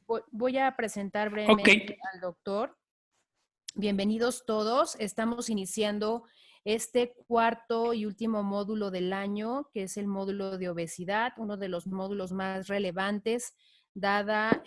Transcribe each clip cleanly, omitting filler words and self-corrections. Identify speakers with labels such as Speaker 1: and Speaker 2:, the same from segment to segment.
Speaker 1: Voy a presentar
Speaker 2: Ok.
Speaker 1: brevemente al doctor. Bienvenidos todos. Estamos iniciando este cuarto y último módulo del año, que es el módulo de obesidad, uno de los módulos más relevantes, dada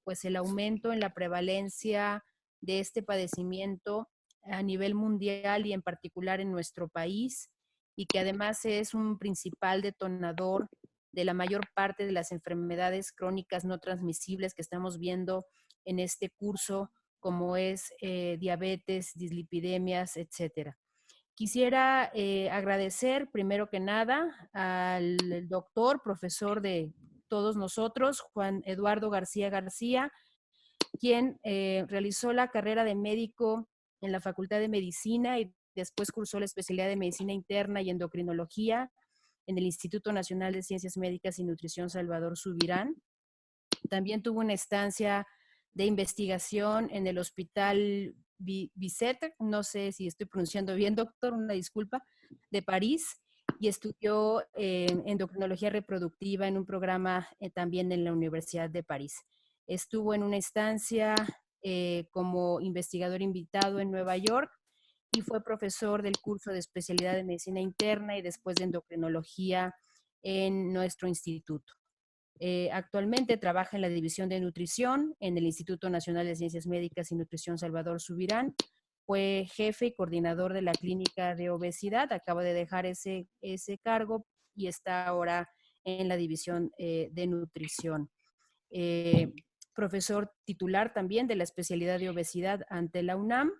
Speaker 1: pues el aumento en la prevalencia de este padecimiento a nivel mundial y en particular en nuestro país, y que además es un principal detonador de la mayor parte de las enfermedades crónicas no transmisibles que estamos viendo en este curso, como es diabetes, dislipidemias, etcétera. Quisiera agradecer primero que nada al doctor, profesor de todos nosotros, Juan Eduardo García García, quien realizó la carrera de médico en la Facultad de Medicina y después cursó la especialidad de Medicina Interna y Endocrinología en el Instituto Nacional de Ciencias Médicas y Nutrición Salvador Subirán. También tuvo una estancia de investigación en el Hospital Bicêtre, no sé si estoy pronunciando bien, doctor, una disculpa, de París, y estudió endocrinología reproductiva en un programa también en la Universidad de París. Estuvo en una estancia como investigador invitado en Nueva York y fue profesor del curso de especialidad de medicina interna y después de endocrinología en nuestro instituto. Actualmente trabaja en la División de Nutrición en el Instituto Nacional de Ciencias Médicas y Nutrición Salvador Subirán. Fue jefe y coordinador de la clínica de obesidad. Acaba de dejar ese cargo y está ahora en la División de Nutrición. Profesor titular también de la especialidad de obesidad ante la UNAM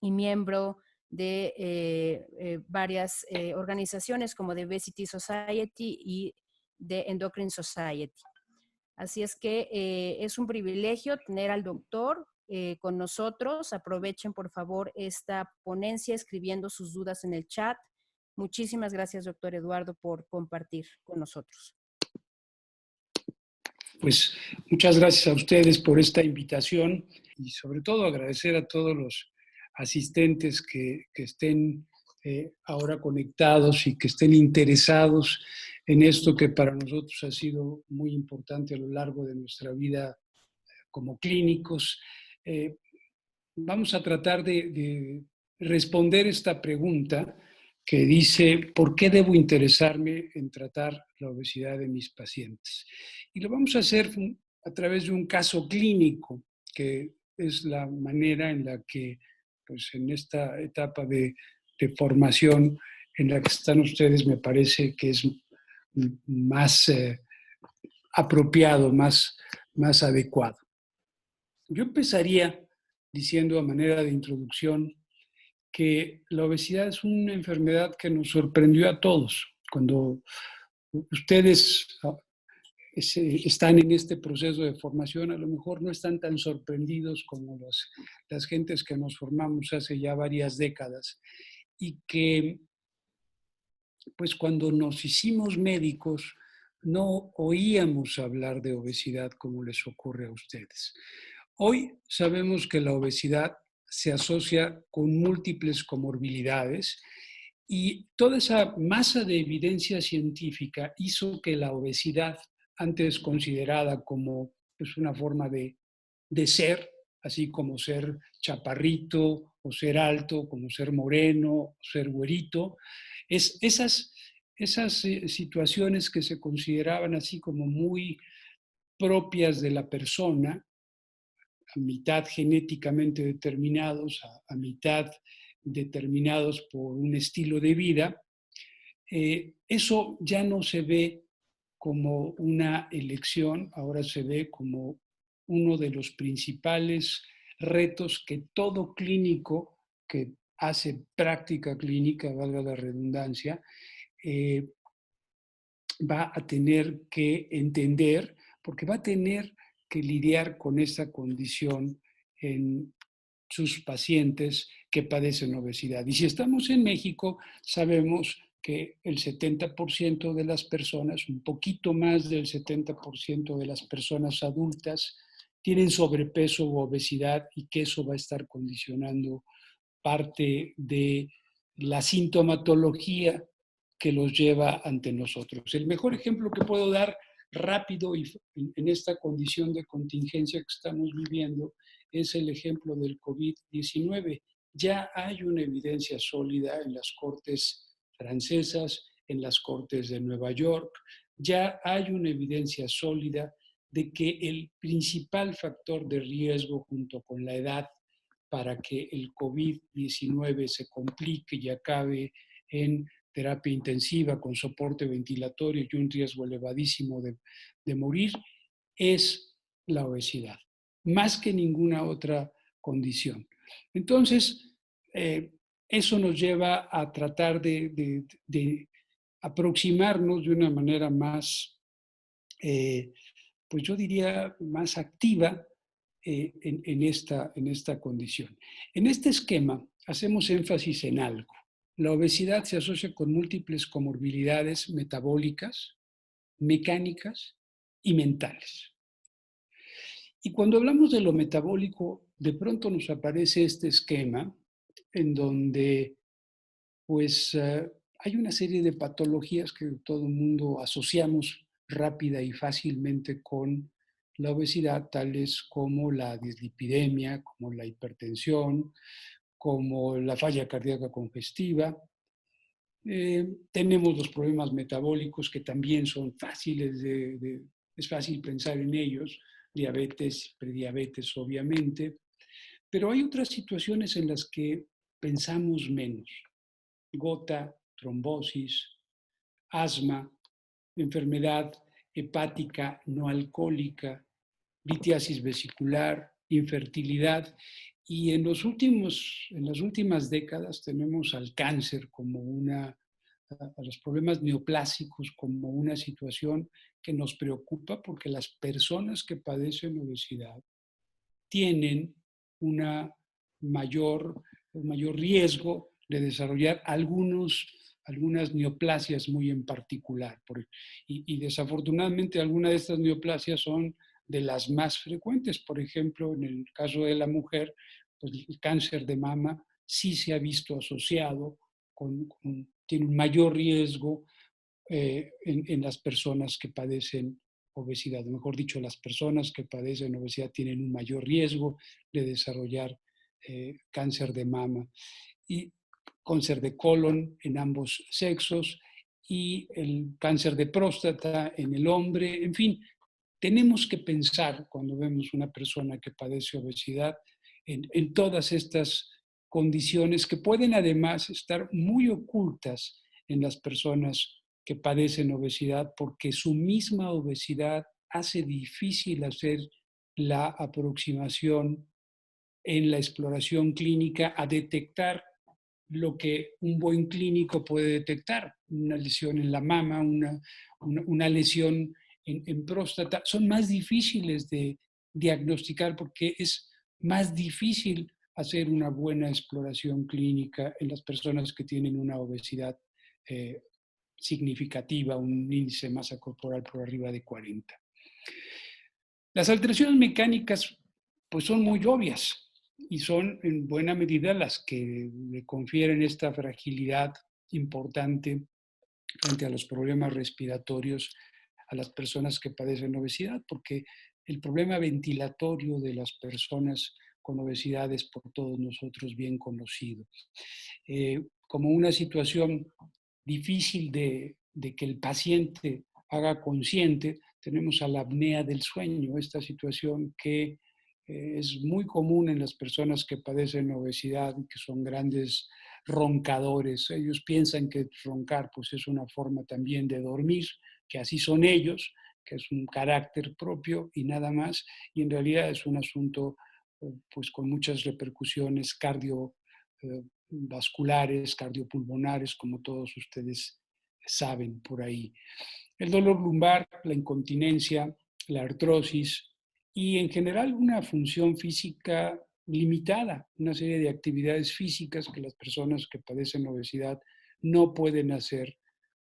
Speaker 1: y miembro de varias organizaciones como The Obesity Society y The Endocrine Society. Así es que es un privilegio tener al doctor con nosotros. Aprovechen, por favor, esta ponencia escribiendo sus dudas en el chat. Muchísimas gracias, doctor Eduardo, por compartir con nosotros.
Speaker 2: Pues muchas gracias a ustedes por esta invitación y sobre todo agradecer a todos los asistentes que estén ahora conectados y que estén interesados en esto que para nosotros ha sido muy importante a lo largo de nuestra vida como clínicos. Vamos a tratar de responder esta pregunta que dice, ¿por qué debo interesarme en tratar la obesidad de mis pacientes? Y lo vamos a hacer a través de un caso clínico, que es la manera en la que, pues en esta etapa de formación en la que están ustedes, me parece que es más apropiado, más adecuado. Yo empezaría diciendo a manera de introducción que la obesidad es una enfermedad que nos sorprendió a todos. Cuando ustedes están en este proceso de formación, a lo mejor no están tan sorprendidos como las gentes que nos formamos hace ya varias décadas y que, pues cuando nos hicimos médicos, no oíamos hablar de obesidad como les ocurre a ustedes. Hoy sabemos que la obesidad se asocia con múltiples comorbilidades y toda esa masa de evidencia científica hizo que la obesidad, antes considerada como pues, una forma de ser, así como ser chaparrito o ser alto, como ser moreno o ser güerito, esas situaciones que se consideraban así como muy propias de la persona, a mitad genéticamente determinados, a mitad determinados por un estilo de vida, eso ya no se ve como una elección, ahora se ve como uno de los principales retos que todo clínico que hace práctica clínica, valga la redundancia, va a tener que entender, porque va a tener que lidiar con esa condición en sus pacientes que padecen obesidad. Y si estamos en México, sabemos que el 70% de las personas, un poquito más del 70% de las personas adultas, tienen sobrepeso u obesidad y que eso va a estar condicionando parte de la sintomatología que los lleva ante nosotros. El mejor ejemplo que puedo dar rápido y en esta condición de contingencia que estamos viviendo es el ejemplo del COVID-19. Ya hay una evidencia sólida en las cortes francesas, en las cortes de Nueva York, ya hay una evidencia sólida de que el principal factor de riesgo junto con la edad para que el COVID-19 se complique y acabe en terapia intensiva con soporte ventilatorio y un riesgo elevadísimo de morir es la obesidad, más que ninguna otra condición. Entonces, eso nos lleva a tratar de aproximarnos de una manera más, pues yo diría, más activa en esta condición. En este esquema hacemos énfasis en algo. La obesidad se asocia con múltiples comorbilidades metabólicas, mecánicas y mentales. Y cuando hablamos de lo metabólico, de pronto nos aparece este esquema en donde pues hay una serie de patologías que todo el mundo asociamos rápida y fácilmente con la obesidad, tales como la dislipidemia, como la hipertensión, como la falla cardíaca congestiva. Tenemos los problemas metabólicos que también son fáciles es fácil pensar en ellos, diabetes, prediabetes obviamente, pero hay otras situaciones en las que pensamos menos. Gota, trombosis, asma, enfermedad hepática no alcohólica, litiasis vesicular, infertilidad. Y en las últimas décadas tenemos al cáncer como a los problemas neoplásicos como una situación que nos preocupa porque las personas que padecen obesidad tienen una un mayor riesgo de desarrollar algunas neoplasias muy en particular. Y desafortunadamente algunas de estas neoplasias son de las más frecuentes. Por ejemplo, en el caso de la mujer, pues el cáncer de mama sí se ha visto asociado tiene un mayor riesgo en las personas que padecen obesidad. O mejor dicho, las personas que padecen obesidad tienen un mayor riesgo de desarrollar cáncer de mama y cáncer de colon en ambos sexos y el cáncer de próstata en el hombre. En fin, tenemos que pensar cuando vemos una persona que padece obesidad en todas estas condiciones que pueden además estar muy ocultas en las personas que padecen obesidad porque su misma obesidad hace difícil hacer la aproximación en la exploración clínica a detectar lo que un buen clínico puede detectar, una lesión en la mama, una lesión en próstata, son más difíciles de diagnosticar porque es más difícil hacer una buena exploración clínica en las personas que tienen una obesidad significativa, un índice de masa corporal por arriba de 40. Las alteraciones mecánicas pues son muy obvias y son en buena medida las que le confieren esta fragilidad importante frente a los problemas respiratorios a las personas que padecen obesidad, porque el problema ventilatorio de las personas con obesidad es por todos nosotros bien conocido. Como una situación difícil de que el paciente haga consciente, tenemos a la apnea del sueño, esta situación que es muy común en las personas que padecen obesidad, que son grandes roncadores. Ellos piensan que roncar pues, es una forma también de dormir, que así son ellos, que es un carácter propio y nada más, y en realidad es un asunto pues, con muchas repercusiones cardiovasculares, cardiopulmonares, como todos ustedes saben por ahí. El dolor lumbar, la incontinencia, la artrosis y en general una función física limitada, una serie de actividades físicas que las personas que padecen obesidad no pueden hacer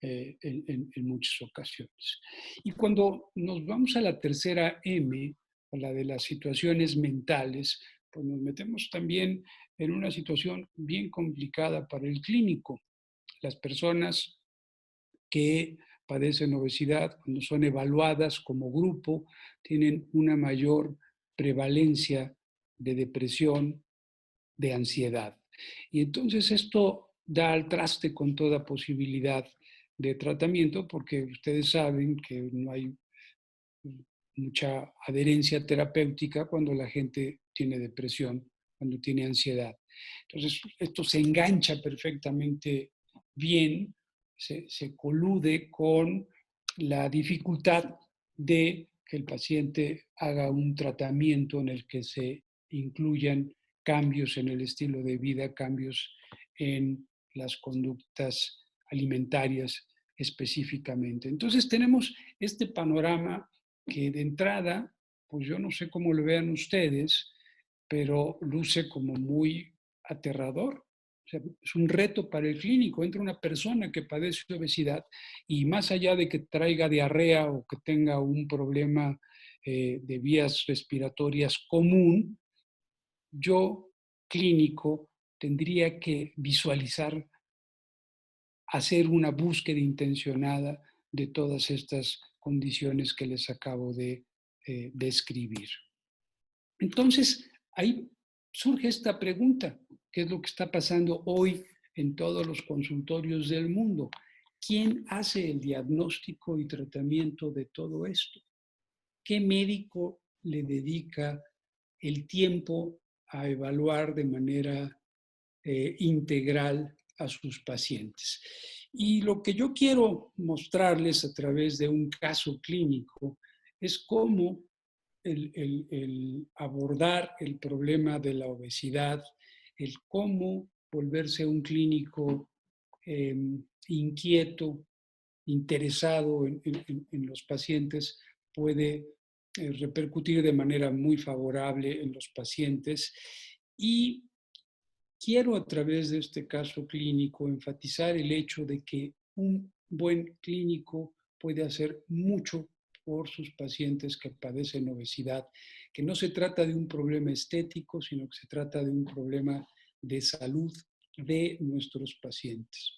Speaker 2: en muchas ocasiones. Y cuando nos vamos a la tercera M, a la de las situaciones mentales, pues nos metemos también en una situación bien complicada para el clínico. Las personas que padecen obesidad, cuando son evaluadas como grupo, tienen una mayor prevalencia de depresión, de ansiedad. Y entonces esto da al traste con toda posibilidad de tratamiento, porque ustedes saben que no hay mucha adherencia terapéutica cuando la gente tiene depresión, cuando tiene ansiedad. Entonces, esto se engancha perfectamente bien, se colude con la dificultad de que el paciente haga un tratamiento en el que se incluyan cambios en el estilo de vida, cambios en las conductas alimentarias específicamente. Entonces tenemos este panorama que de entrada, pues yo no sé cómo lo vean ustedes, pero luce como muy aterrador. O sea, es un reto para el clínico. Entra una persona que padece obesidad y más allá de que traiga diarrea o que tenga un problema de vías respiratorias común, yo, clínico, tendría que visualizar, hacer una búsqueda intencionada de todas estas condiciones que les acabo de describir. Entonces, ahí surge esta pregunta, ¿qué es lo que está pasando hoy en todos los consultorios del mundo? ¿Quién hace el diagnóstico y tratamiento de todo esto? ¿Qué médico le dedica el tiempo a evaluar de manera integral a sus pacientes? Y lo que yo quiero mostrarles a través de un caso clínico es cómo el abordar el problema de la obesidad, el cómo volverse un clínico eh, inquieto, interesado en los pacientes, puede repercutir de manera muy favorable en los pacientes. Y quiero a través de este caso clínico enfatizar el hecho de que un buen clínico puede hacer mucho por sus pacientes que padecen obesidad, que no se trata de un problema estético, sino que se trata de un problema de salud de nuestros pacientes.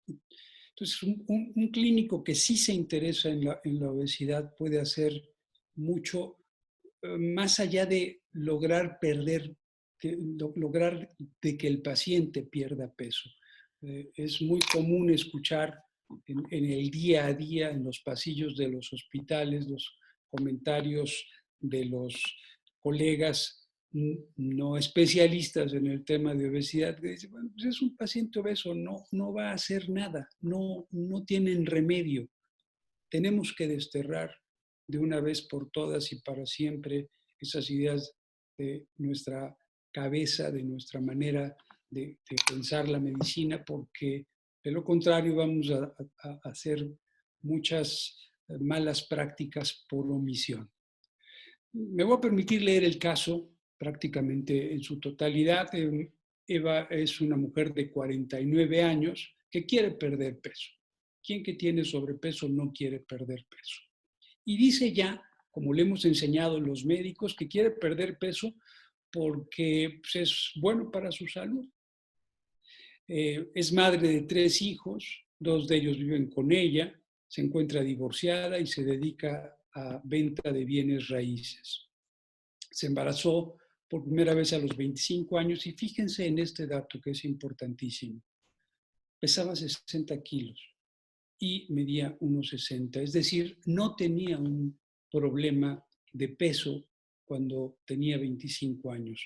Speaker 2: Entonces, un clínico que sí se interesa en la obesidad puede hacer mucho más allá de lograr lograr de que el paciente pierda peso. Es muy común escuchar en el día a día, en los pasillos de los hospitales, los comentarios de los colegas no especialistas en el tema de obesidad, que dicen, bueno, pues es un paciente obeso, no va a hacer nada, no tienen remedio. Tenemos que desterrar de una vez por todas y para siempre esas ideas de nuestra cabeza, de nuestra manera de pensar la medicina, porque de lo contrario vamos a hacer muchas malas prácticas por omisión. Me voy a permitir leer el caso prácticamente en su totalidad. Eva es una mujer de 49 años que quiere perder peso. ¿Quién que tiene sobrepeso no quiere perder peso? Y dice ya, como le hemos enseñado los médicos, que quiere perder peso porque pues, es bueno para su salud. Es madre de 3 hijos, 2 de ellos viven con ella, se encuentra divorciada y se dedica a venta de bienes raíces. Se embarazó por primera vez a los 25 años y fíjense en este dato que es importantísimo. Pesaba 60 kilos y medía 1,60, es decir, no tenía un problema de peso cuando tenía 25 años.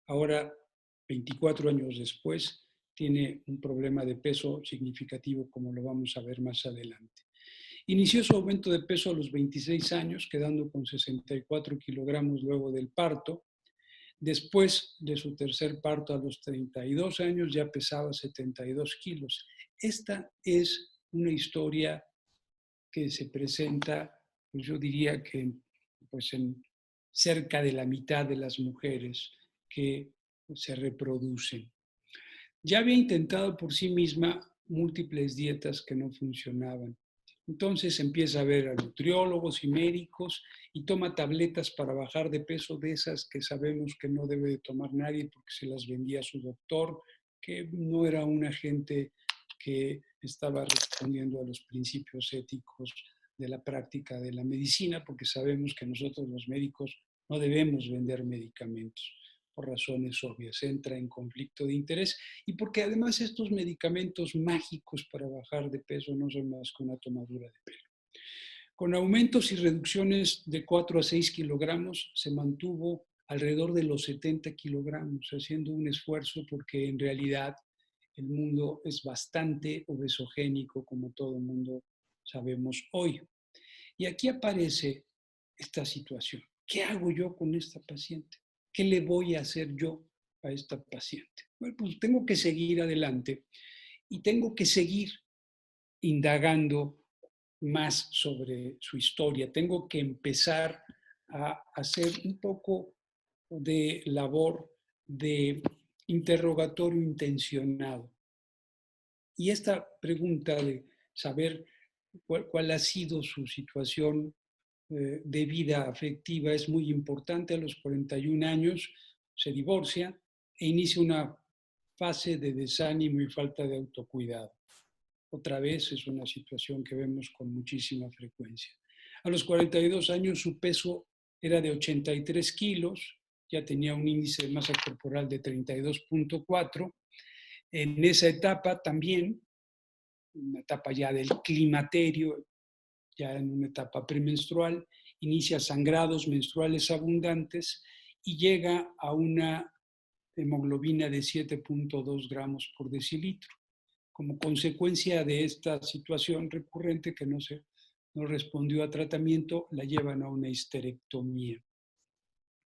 Speaker 2: Ahora, 24 años después, tiene un problema de peso significativo, como lo vamos a ver más adelante. Inició su aumento de peso a los 26 años, quedando con 64 kilogramos luego del parto. Después de su tercer parto a los 32 años ya pesaba 72 kilos. Esta es una historia que se presenta, pues yo diría que pues en cerca de la mitad de las mujeres que se reproducen. Ya había intentado por sí misma múltiples dietas que no funcionaban. Entonces empieza a ver a nutriólogos y médicos y toma tabletas para bajar de peso, de esas que sabemos que no debe de tomar nadie porque se las vendía su doctor, que no era una gente que estaba respondiendo a los principios éticos de la práctica de la medicina, porque sabemos que nosotros los médicos no debemos vender medicamentos por razones obvias, entra en conflicto de interés y porque además estos medicamentos mágicos para bajar de peso no son más que una tomadura de pelo. Con aumentos y reducciones de 4 a 6 kilogramos se mantuvo alrededor de los 70 kilogramos, haciendo un esfuerzo porque en realidad el mundo es bastante obesogénico, como todo el mundo sabemos hoy. Y aquí aparece esta situación. ¿Qué hago yo con esta paciente? ¿Qué le voy a hacer yo a esta paciente? Bueno, pues tengo que seguir adelante y tengo que seguir indagando más sobre su historia. Tengo que empezar a hacer un poco de labor de interrogatorio intencionado. Y esta pregunta de saber cuál ha sido su situación de vida afectiva es muy importante. A los 41 años se divorcia e inicia una fase de desánimo y falta de autocuidado. Otra vez es una situación que vemos con muchísima frecuencia. A los 42 años su peso era de 83 kilos, ya tenía un índice de masa corporal de 32.4. En esa etapa también, una etapa ya del climaterio, ya en una etapa premenstrual, inicia sangrados menstruales abundantes y llega a una hemoglobina de 7.2 gramos por decilitro. Como consecuencia de esta situación recurrente que no respondió a tratamiento, la llevan a una histerectomía.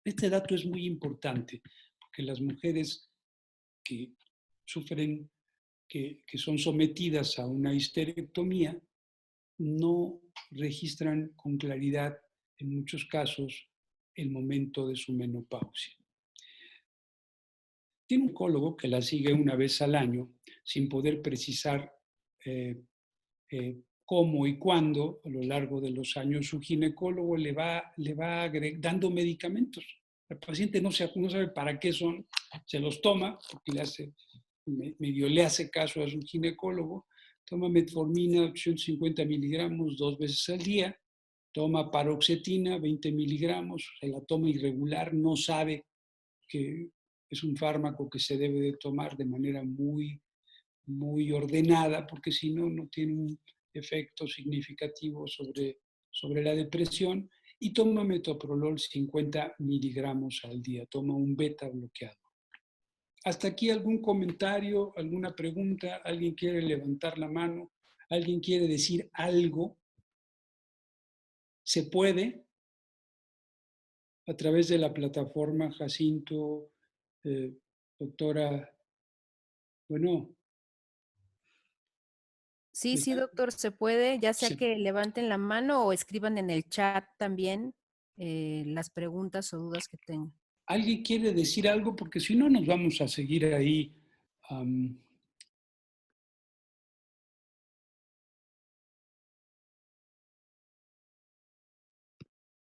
Speaker 2: Este dato es muy importante porque las mujeres que sufren, que son sometidas a una histerectomía, no registran con claridad, en muchos casos, el momento de su menopausia. Tiene un oncólogo que la sigue una vez al año, sin poder precisar cómo y cuándo, a lo largo de los años, su ginecólogo le va dando medicamentos. El paciente no sabe para qué son, se los toma, porque medio le hace caso a su ginecólogo, toma metformina 850 miligramos 2 veces al día, toma paroxetina 20 miligramos, se la toma irregular, no sabe que es un fármaco que se debe de tomar de manera muy, muy ordenada, porque si no, no tiene un efecto significativo sobre la depresión, y toma metoprolol 50 miligramos al día, toma un beta bloqueador. ¿Hasta aquí algún comentario, alguna pregunta? ¿Alguien quiere levantar la mano? ¿Alguien quiere decir algo? ¿Se puede? A través de la plataforma Jacinto, doctora, bueno.
Speaker 1: Sí, sí, doctor, se puede, ya sea
Speaker 2: Se,
Speaker 1: que levanten la mano o escriban en el chat también las preguntas o dudas que tengan.
Speaker 2: ¿Alguien quiere decir algo? Porque si no, nos vamos a seguir ahí.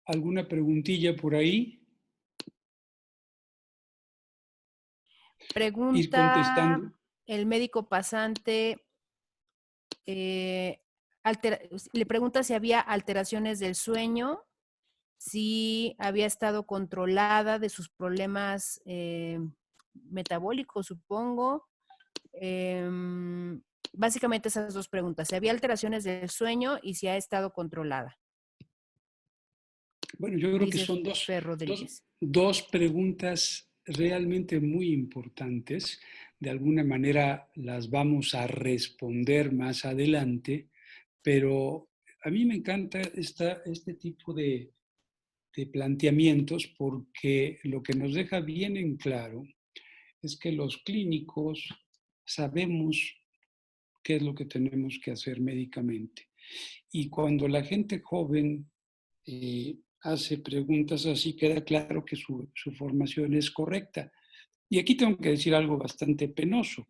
Speaker 2: ¿Alguna preguntilla por ahí? Ir
Speaker 1: Pregunta
Speaker 2: contestando.
Speaker 1: el médico pasante, eh, le pregunta si había alteraciones del sueño, si había estado controlada de sus problemas metabólicos, supongo. Básicamente esas dos preguntas, si había alteraciones del sueño y si ha estado controlada.
Speaker 2: Bueno, yo creo que
Speaker 1: Dice
Speaker 2: son
Speaker 1: Fer Rodríguez.
Speaker 2: dos preguntas realmente muy importantes. De alguna manera las vamos a responder más adelante, pero a mí me encanta este tipo de planteamientos porque lo que nos deja bien en claro es que los clínicos sabemos qué es lo que tenemos que hacer médicamente. Y cuando la gente joven hace preguntas así, queda claro que su formación es correcta. Y aquí tengo que decir algo bastante penoso.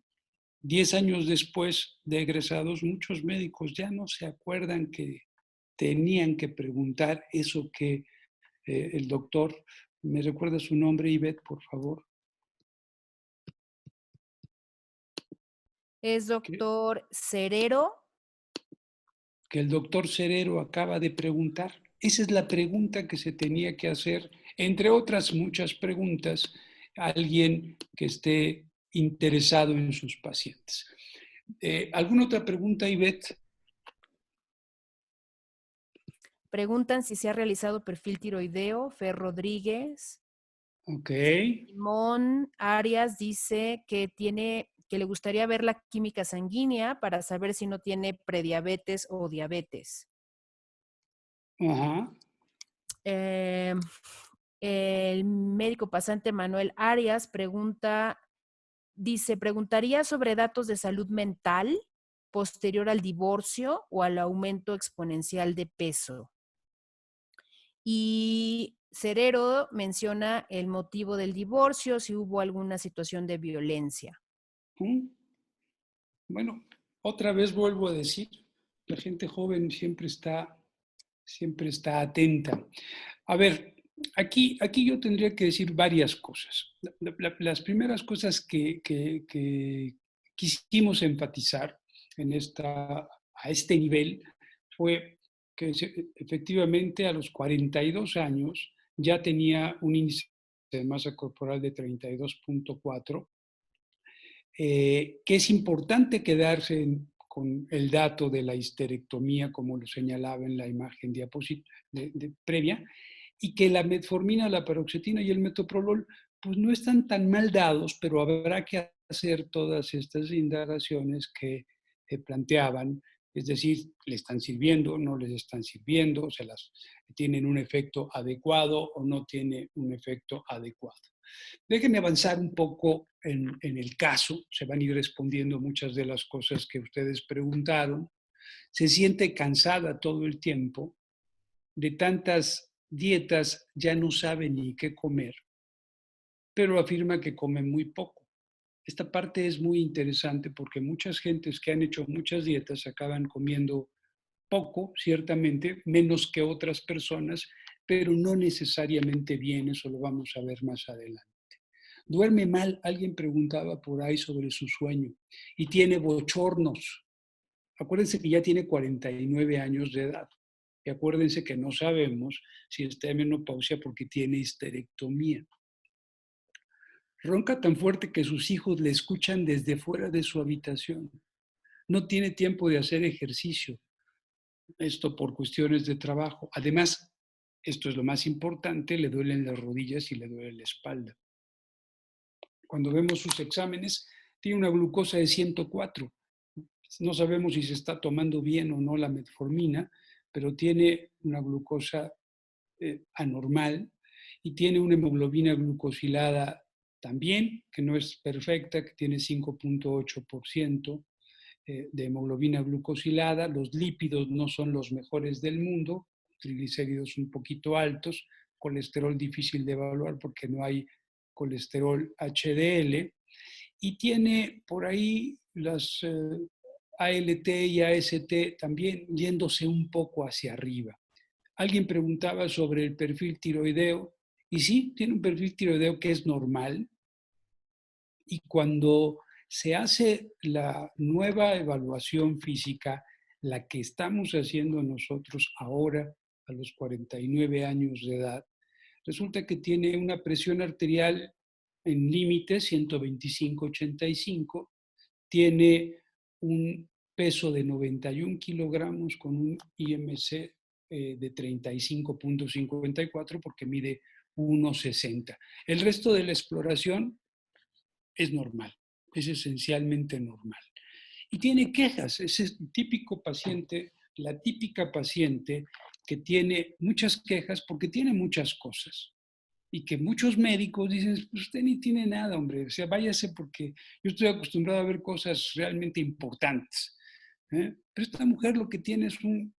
Speaker 2: 10 años después de egresados, muchos médicos ya no se acuerdan que tenían que preguntar eso que el doctor, ¿me recuerda su nombre, Ivette, por favor?
Speaker 1: Es
Speaker 2: que,
Speaker 1: doctor Cerero.
Speaker 2: que el doctor Cerero acaba de preguntar. Esa es la pregunta que se tenía que hacer, entre otras muchas preguntas, a alguien que esté interesado en sus pacientes. ¿Alguna otra pregunta, Ivette?
Speaker 1: Preguntan si se ha realizado perfil tiroideo. Fer Rodríguez.
Speaker 2: Ok.
Speaker 1: Simón Arias dice que le gustaría ver la química sanguínea para saber si no tiene prediabetes o diabetes.
Speaker 2: Ajá.
Speaker 1: Eh, el médico pasante Manuel Arias preguntaría sobre datos de salud mental posterior al divorcio o al aumento exponencial de peso. Y Cerero menciona el motivo del divorcio, si hubo alguna situación de violencia.
Speaker 2: Bueno, otra vez vuelvo a decir, la gente joven siempre está atenta. A ver, aquí yo tendría que decir varias cosas. Las primeras cosas que quisimos enfatizar a este nivel fue que efectivamente a los 42 años ya tenía un índice de masa corporal de 32.4, que es importante quedarse con el dato de la histerectomía, como lo señalaba en la imagen previa, y que la metformina, la paroxetina y el metoprolol pues no están tan mal dados, pero habrá que hacer todas estas indagaciones que planteaban, es decir, le están sirviendo, no les están sirviendo, tienen un efecto adecuado o no tiene un efecto adecuado. Déjenme avanzar un poco en el caso, se van a ir respondiendo muchas de las cosas que ustedes preguntaron. Se siente cansada todo el tiempo, de tantas dietas ya no sabe ni qué comer, pero afirma que come muy poco. Esta parte es muy interesante porque muchas gentes que han hecho muchas dietas acaban comiendo poco, ciertamente, menos que otras personas, pero no necesariamente bien, eso lo vamos a ver más adelante. Duerme mal, alguien preguntaba por ahí sobre su sueño, y tiene bochornos. Acuérdense que ya tiene 49 años de edad. Y acuérdense que no sabemos si está en menopausia porque tiene histerectomía. Ronca tan fuerte que sus hijos le escuchan desde fuera de su habitación. No tiene tiempo de hacer ejercicio, esto por cuestiones de trabajo. Además, esto es lo más importante, le duelen las rodillas y le duele la espalda. Cuando vemos sus exámenes, tiene una glucosa de 104. No sabemos si se está tomando bien o no la metformina, pero tiene una glucosa anormal y tiene una hemoglobina glucosilada también, que no es perfecta, que tiene 5.8% de hemoglobina glucosilada. Los lípidos no son los mejores del mundo, triglicéridos un poquito altos, colesterol difícil de evaluar porque no hay colesterol HDL, y tiene por ahí las ALT y AST también yéndose un poco hacia arriba. Alguien preguntaba sobre el perfil tiroideo, y sí, tiene un perfil tiroideo que es normal, y cuando se hace la nueva evaluación física, la que estamos haciendo nosotros ahora a los 49 años de edad, resulta que tiene una presión arterial en límite 125/85, tiene un peso de 91 kilogramos con un IMC de 35.54 porque mide 1,60. El resto de la exploración es normal, es esencialmente normal. Y tiene quejas, es el típico paciente, la típica paciente que tiene muchas quejas porque tiene muchas cosas. Y que muchos médicos dicen, pues usted ni tiene nada, hombre, o sea, váyase porque yo estoy acostumbrado a ver cosas realmente importantes. Pero esta mujer lo que tiene es un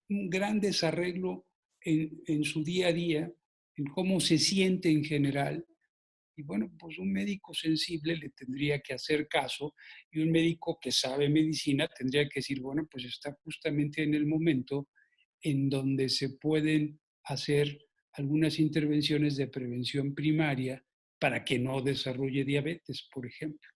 Speaker 2: gran desarreglo en su día a día, en cómo se siente en general, y bueno, pues un médico sensible le tendría que hacer caso, y un médico que sabe medicina tendría que decir, bueno, pues está justamente en el momento en donde se pueden hacer algunas intervenciones de prevención primaria para que no desarrolle diabetes, por ejemplo,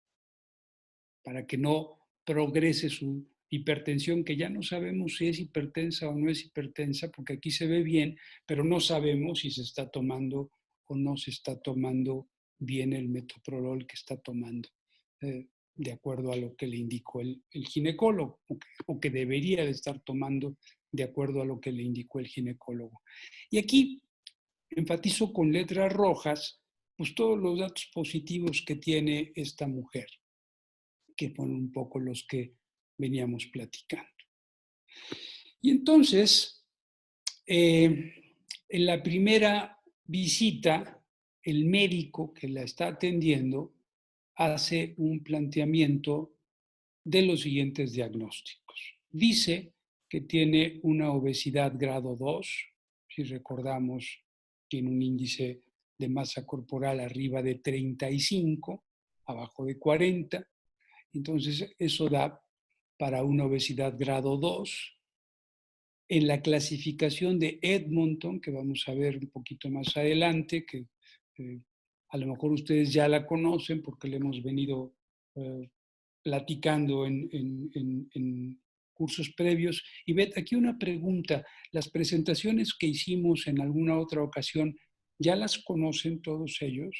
Speaker 2: para que no progrese su hipertensión, que ya no sabemos si es hipertensa o no es hipertensa, porque aquí se ve bien, pero no sabemos si se está tomando o no se está tomando bien el metoprolol que está tomando, de acuerdo a lo que le indicó el ginecólogo, o que debería de estar tomando de acuerdo a lo que le indicó el ginecólogo. Y aquí enfatizo con letras rojas, pues todos los datos positivos que tiene esta mujer, que fueron un poco los que veníamos platicando. Y entonces, en la primera visita, el médico que la está atendiendo hace un planteamiento de los siguientes diagnósticos. Dice que tiene una obesidad grado 2, si recordamos, tiene un índice de masa corporal arriba de 35, abajo de 40, entonces eso da para una obesidad grado 2. En la clasificación de Edmonton, que vamos a ver un poquito más adelante, que a lo mejor ustedes ya la conocen porque le hemos venido platicando en cursos previos. Y Beth, aquí una pregunta. Las presentaciones que hicimos en alguna otra ocasión, ¿ya las conocen todos ellos?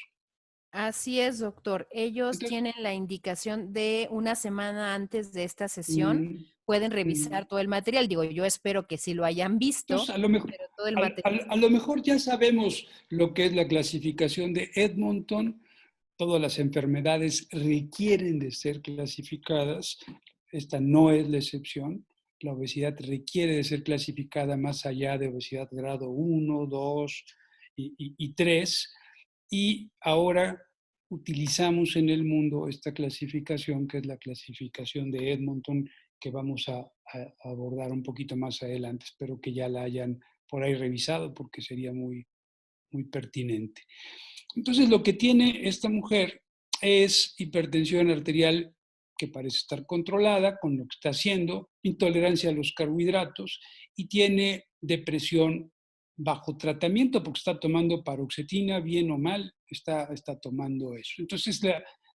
Speaker 1: Así es, doctor. Ellos
Speaker 2: Entonces,
Speaker 1: tienen la indicación de una semana antes de esta sesión.
Speaker 2: mm,
Speaker 1: Pueden
Speaker 2: mm,
Speaker 1: revisar todo el material. Digo, yo espero que sí lo hayan
Speaker 2: entonces
Speaker 1: visto,
Speaker 2: a lo mejor,
Speaker 1: pero todo el material.
Speaker 2: a lo mejor ya sabemos lo que es la clasificación de Edmonton. Todas las enfermedades requieren de ser clasificadas. Esta no es la excepción. La obesidad requiere de ser clasificada más allá de obesidad grado 1, 2 y 3. Y ahora utilizamos en el mundo esta clasificación, que es la clasificación de Edmonton, que vamos a abordar un poquito más adelante. Espero que ya la hayan por ahí revisado porque sería muy, muy pertinente. Entonces, lo que tiene esta mujer es hipertensión arterial que parece estar controlada con lo que está haciendo, intolerancia a los carbohidratos y tiene depresión bajo tratamiento porque está tomando paroxetina, bien o mal, está tomando eso. Entonces,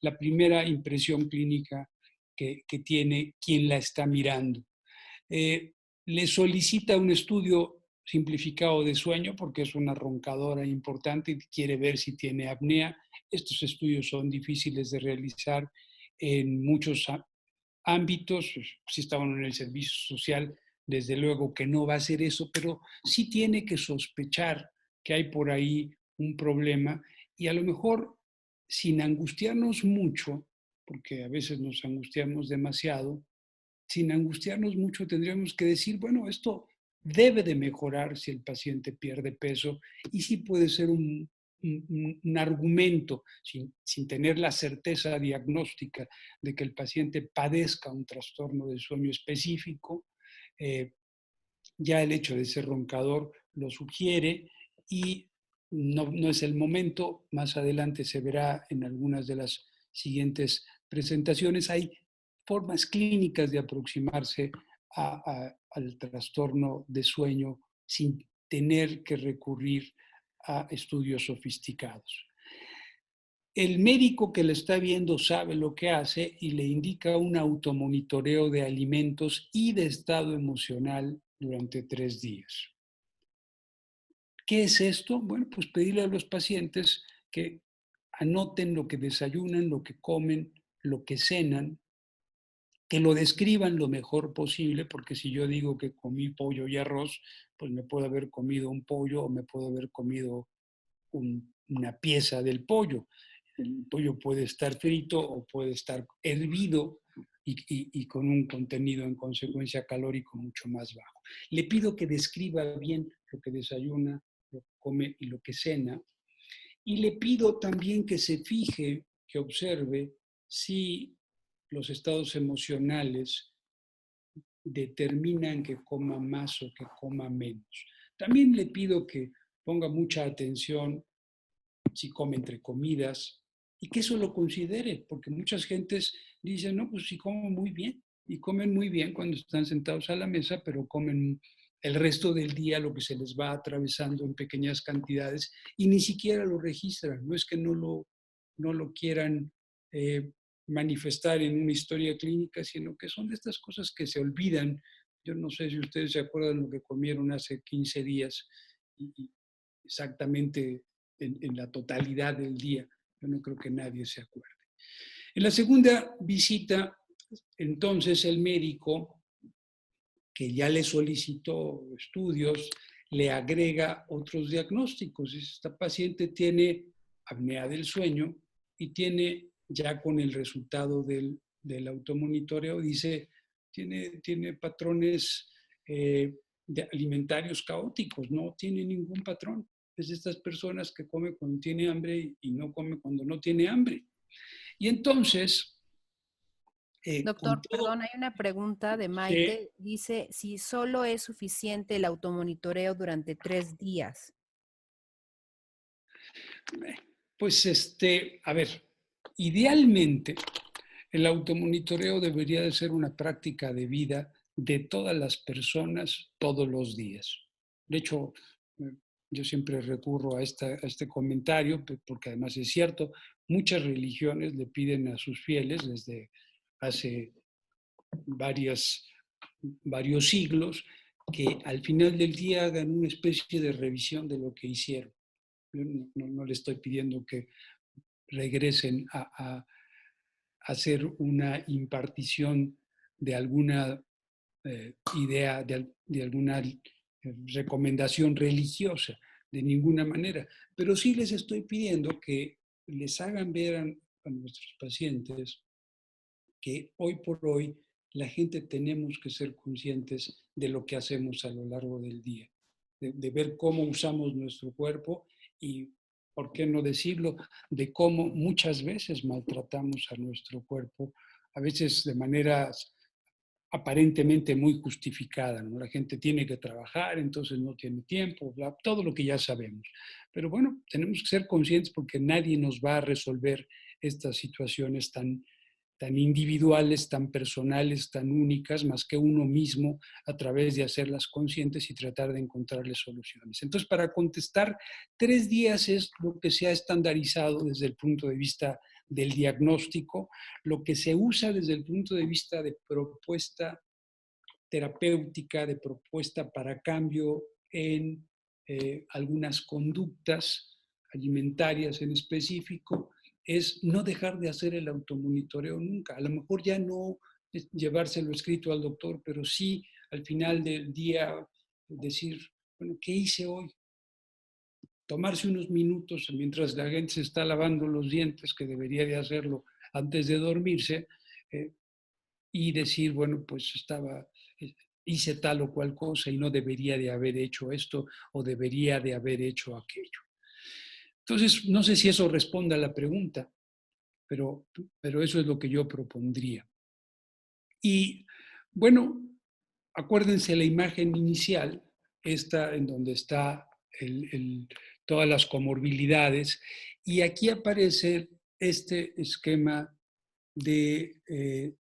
Speaker 2: la primera impresión clínica que tiene quien la está mirando. Le solicita un estudio simplificado de sueño porque es una roncadora importante y quiere ver si tiene apnea. Estos estudios son difíciles de realizar en muchos ámbitos. Si está uno en el servicio social, desde luego que no va a hacer eso, pero sí tiene que sospechar que hay por ahí un problema y a lo mejor sin angustiarnos mucho, porque a veces nos angustiamos demasiado, sin angustiarnos mucho, tendríamos que decir, bueno, esto debe de mejorar si el paciente pierde peso y sí puede ser un argumento, sin tener la certeza diagnóstica de que el paciente padezca un trastorno del sueño específico. eh, ya el hecho de ser roncador lo sugiere y no es el momento. Más adelante se verá en algunas de las siguientes presentaciones. Hay formas clínicas de aproximarse al trastorno de sueño sin tener que recurrir a estudios sofisticados. El médico que le está viendo sabe lo que hace y le indica un automonitoreo de alimentos y de estado emocional durante 3 días. ¿Qué es esto? Bueno, pues pedirle a los pacientes que anoten lo que desayunan, lo que comen, lo que cenan, que lo describan lo mejor posible, porque si yo digo que comí pollo y arroz, pues me puedo haber comido un pollo o me puedo haber comido una pieza del pollo. El pollo puede estar frito o puede estar hervido y con un contenido en consecuencia calórico mucho más bajo. Le pido que describa bien lo que desayuna, lo que come y lo que cena. Y le pido también que se fije, que observe si los estados emocionales determinan que coma más o que coma menos. También le pido que ponga mucha atención si come entre comidas y que eso lo considere, porque muchas gentes dicen, no, pues sí como muy bien y comen muy bien cuando están sentados a la mesa, pero comen el resto del día lo que se les va atravesando en pequeñas cantidades y ni siquiera lo registran. No es que no lo quieran manifestar en una historia clínica, sino que son de estas cosas que se olvidan. Yo no sé si ustedes se acuerdan lo que comieron hace 15 días y exactamente en la totalidad del día. Yo no creo que nadie se acuerde. En la segunda visita, entonces el médico, que ya le solicitó estudios, le agrega otros diagnósticos. Esta paciente tiene apnea del sueño y tiene, ya con el resultado del automonitoreo, dice, tiene patrones alimentarios caóticos, no tiene ningún patrón. Es de estas personas que come cuando tiene hambre y no come cuando no tiene hambre. Y entonces,
Speaker 1: Doctor, perdón, hay una pregunta de
Speaker 2: que,
Speaker 1: Maite. Dice, si solo es suficiente el automonitoreo durante 3 días.
Speaker 2: pues, a ver, idealmente el automonitoreo debería de ser una práctica de vida de todas las personas todos los días. De hecho, yo siempre recurro a este comentario porque además es cierto, muchas religiones le piden a sus fieles desde hace varios siglos que al final del día hagan una especie de revisión de lo que hicieron. Yo no le estoy pidiendo que regresen a hacer una impartición de alguna idea, de alguna recomendación religiosa, de ninguna manera. Pero sí les estoy pidiendo que les hagan ver a nuestros pacientes que hoy por hoy la gente tenemos que ser conscientes de lo que hacemos a lo largo del día, de ver cómo usamos nuestro cuerpo y, por qué no decirlo, de cómo muchas veces maltratamos a nuestro cuerpo, a veces de manera aparentemente muy justificada, ¿no? La gente tiene que trabajar, entonces no tiene tiempo, bla, todo lo que ya sabemos. Pero bueno, tenemos que ser conscientes porque nadie nos va a resolver estas situaciones tan individuales, tan personales, tan únicas, más que uno mismo a través de hacerlas conscientes y tratar de encontrarles soluciones. Entonces, para contestar, 3 días es lo que se ha estandarizado desde el punto de vista del diagnóstico, lo que se usa desde el punto de vista de propuesta terapéutica, de propuesta para cambio en algunas conductas alimentarias en específico, es no dejar de hacer el automonitoreo nunca. A lo mejor ya no llevárselo escrito al doctor, pero sí al final del día decir, bueno, ¿qué hice hoy? Tomarse unos minutos mientras la gente se está lavando los dientes, que debería de hacerlo antes de dormirse, eh, y decir, bueno, pues hice tal o cual cosa y no debería de haber hecho esto o debería de haber hecho aquello. Entonces, no sé si eso responde a la pregunta, pero eso es lo que yo propondría. Y bueno, acuérdense la imagen inicial, esta en donde está todas las comorbilidades, y aquí aparece este esquema en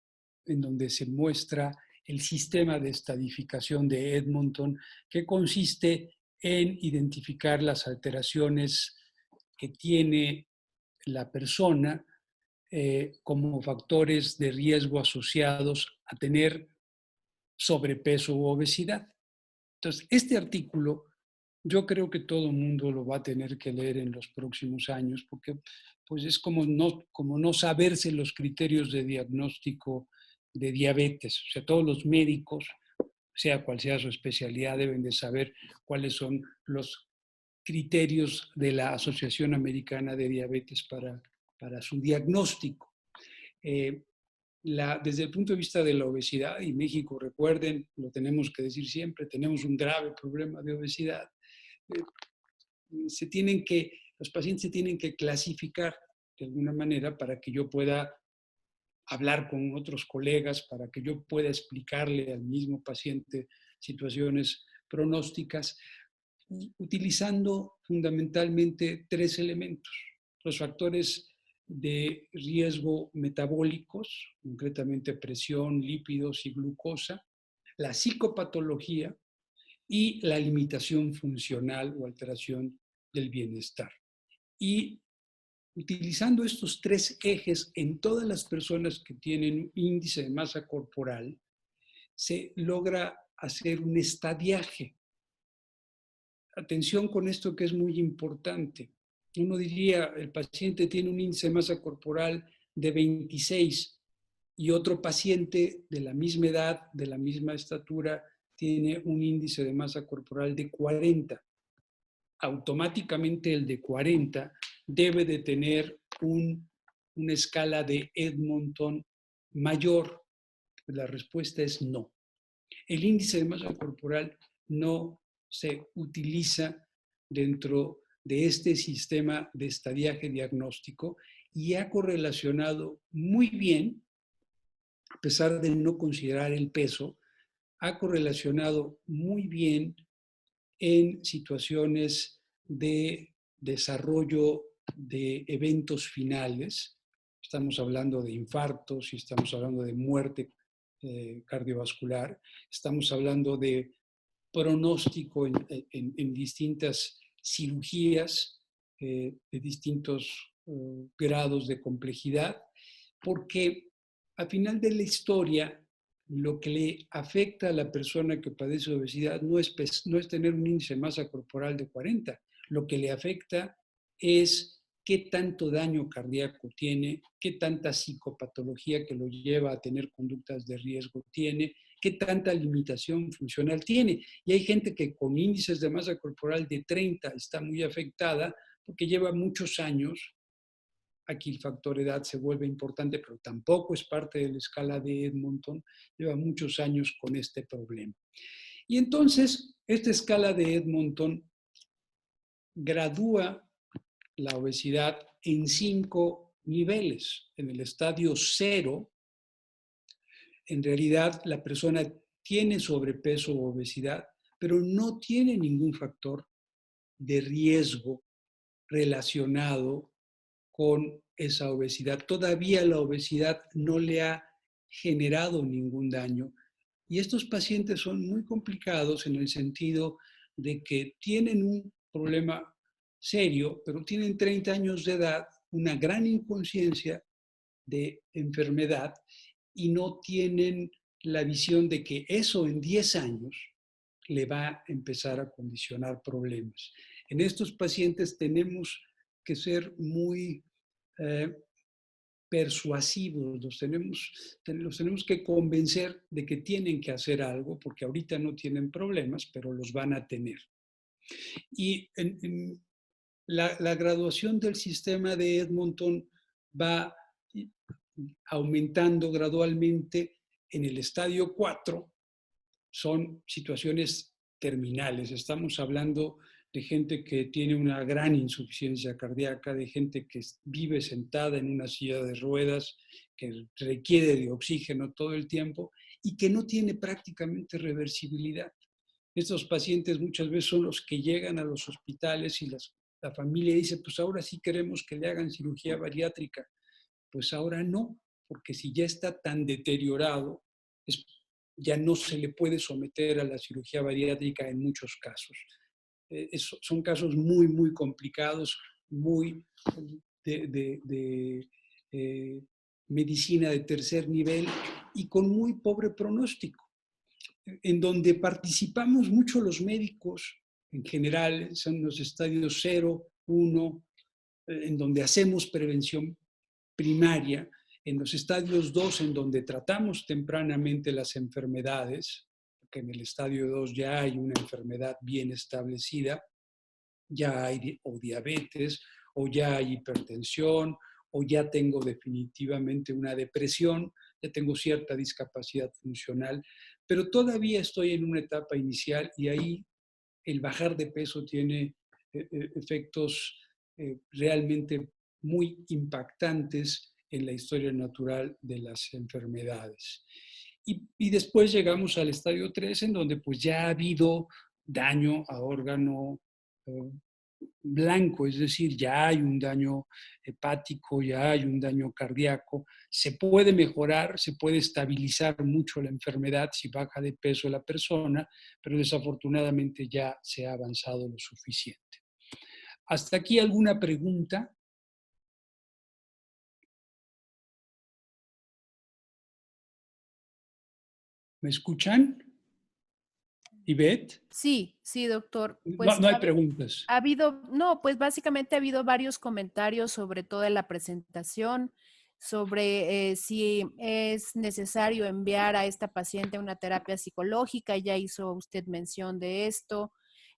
Speaker 2: donde se muestra el sistema de estadificación de Edmonton, que consiste en identificar las alteraciones que tiene la persona como factores de riesgo asociados a tener sobrepeso u obesidad. Entonces, este artículo yo creo que todo el mundo lo va a tener que leer en los próximos años porque pues es como no saberse los criterios de diagnóstico de diabetes. O sea, todos los médicos, sea cual sea su especialidad, deben de saber cuáles son los criterios de la Asociación Americana de Diabetes para su diagnóstico. Desde el punto de vista de la obesidad, y México, recuerden, lo tenemos que decir siempre, tenemos un grave problema de obesidad. Los pacientes se tienen que clasificar de alguna manera para que yo pueda hablar con otros colegas, para que yo pueda explicarle al mismo paciente situaciones pronósticas, utilizando fundamentalmente 3 elementos. Los factores de riesgo metabólicos, concretamente presión, lípidos y glucosa, la psicopatología y la limitación funcional o alteración del bienestar. Y Utilizando estos tres ejes en todas las personas que tienen índice de masa corporal, se logra hacer un estadiaje. Atención con esto que es muy importante. Uno diría, el paciente tiene un índice de masa corporal de 26 y otro paciente de la misma edad, de la misma estatura, tiene un índice de masa corporal de 40. Automáticamente el de 40 debe de tener una escala de Edmonton mayor. La respuesta es no. El índice de masa corporal no se utiliza dentro de este sistema de estadiaje diagnóstico y ha correlacionado muy bien, a pesar de no considerar el peso, ha correlacionado muy bien en situaciones de desarrollo de eventos finales. Estamos hablando de infartos y estamos hablando de muerte cardiovascular. Estamos hablando de pronóstico en distintas cirugías de distintos grados de complejidad, porque al final de la historia lo que le afecta a la persona que padece obesidad no es tener un índice de masa corporal de 40, lo que le afecta es qué tanto daño cardíaco tiene, qué tanta psicopatología que lo lleva a tener conductas de riesgo tiene, qué tanta limitación funcional tiene. Y hay gente que con índices de masa corporal de 30 está muy afectada porque lleva muchos años. Aquí el factor edad se vuelve importante, pero tampoco es parte de la escala de Edmonton. Lleva muchos años con este problema. Y entonces, esta escala de Edmonton gradúa la obesidad en 5 niveles. En el estadio 0, en realidad la persona tiene sobrepeso o obesidad, pero no tiene ningún factor de riesgo relacionado con esa obesidad. Todavía la obesidad no le ha generado ningún daño. Y estos pacientes son muy complicados en el sentido de que tienen un problema serio, pero tienen 30 años de edad, una gran inconsciencia de enfermedad y no tienen la visión de que eso en 10 años le va a empezar a condicionar problemas. En estos pacientes tenemos que ser muy persuasivos, los tenemos que convencer de que tienen que hacer algo, porque ahorita no tienen problemas, pero los van a tener. Y en la graduación del sistema de Edmonton va aumentando gradualmente. En el estadio 4 son situaciones terminales. Estamos hablando de gente que tiene una gran insuficiencia cardíaca, de gente que vive sentada en una silla de ruedas, que requiere de oxígeno todo el tiempo y que no tiene prácticamente reversibilidad. Estos pacientes muchas veces son los que llegan a los hospitales y la familia dice, pues ahora sí queremos que le hagan cirugía bariátrica. Pues ahora no, porque si ya está tan deteriorado, ya no se le puede someter a la cirugía bariátrica en muchos casos. Son casos muy, muy complicados, muy de medicina de tercer nivel y con muy pobre pronóstico, en donde participamos mucho los médicos en general, son los estadios 0, 1, en donde hacemos prevención primaria, en los estadios 2, en donde tratamos tempranamente las enfermedades, porque en el estadio 2 ya hay una enfermedad bien establecida, ya hay o diabetes, o ya hay hipertensión, o ya tengo definitivamente una depresión, ya tengo cierta discapacidad funcional, pero todavía estoy en una etapa inicial y ahí el bajar de peso tiene efectos realmente muy impactantes en la historia natural de las enfermedades. Y después llegamos al estadio 3, en donde pues ya ha habido daño a órgano blanco, es decir, ya hay un daño hepático, ya hay un daño cardíaco, se puede mejorar, se puede estabilizar mucho la enfermedad si baja de peso la persona, pero desafortunadamente ya se ha avanzado lo suficiente. ¿Hasta aquí alguna pregunta? ¿Me escuchan? ¿Ivette?
Speaker 1: Sí, sí, doctor.
Speaker 2: No,
Speaker 1: Pues
Speaker 2: no hay preguntas.
Speaker 1: ha habido, no, pues básicamente ha habido varios comentarios sobre toda la presentación, sobre si es necesario enviar a esta paciente a una terapia psicológica. Ya hizo usted mención de esto,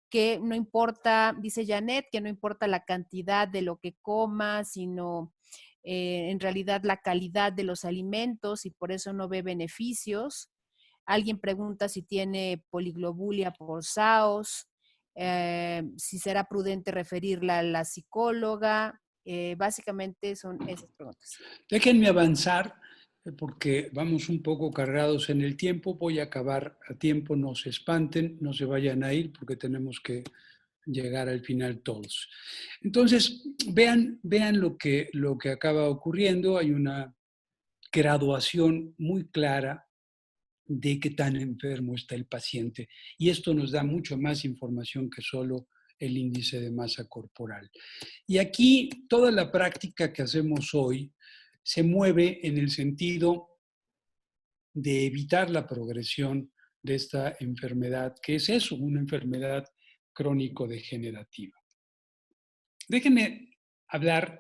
Speaker 1: que no importa, dice Janet, que no importa la cantidad de lo que coma, sino en realidad la calidad de los alimentos, y por eso no ve beneficios. Alguien pregunta si tiene poliglobulia por SAOS, si será prudente referirla a la psicóloga. Básicamente son esas preguntas.
Speaker 2: Déjenme avanzar porque vamos un poco cargados en el tiempo. Voy a acabar a tiempo, no se espanten, no se vayan a ir porque tenemos que llegar al final todos. Entonces, vean lo que acaba ocurriendo. Hay una graduación muy clara de qué tan enfermo está el paciente. Y esto nos da mucho más información que solo el índice de masa corporal. Y aquí toda la práctica que hacemos hoy se mueve en el sentido de evitar la progresión de esta enfermedad, que es eso, una enfermedad crónico-degenerativa. Déjenme hablar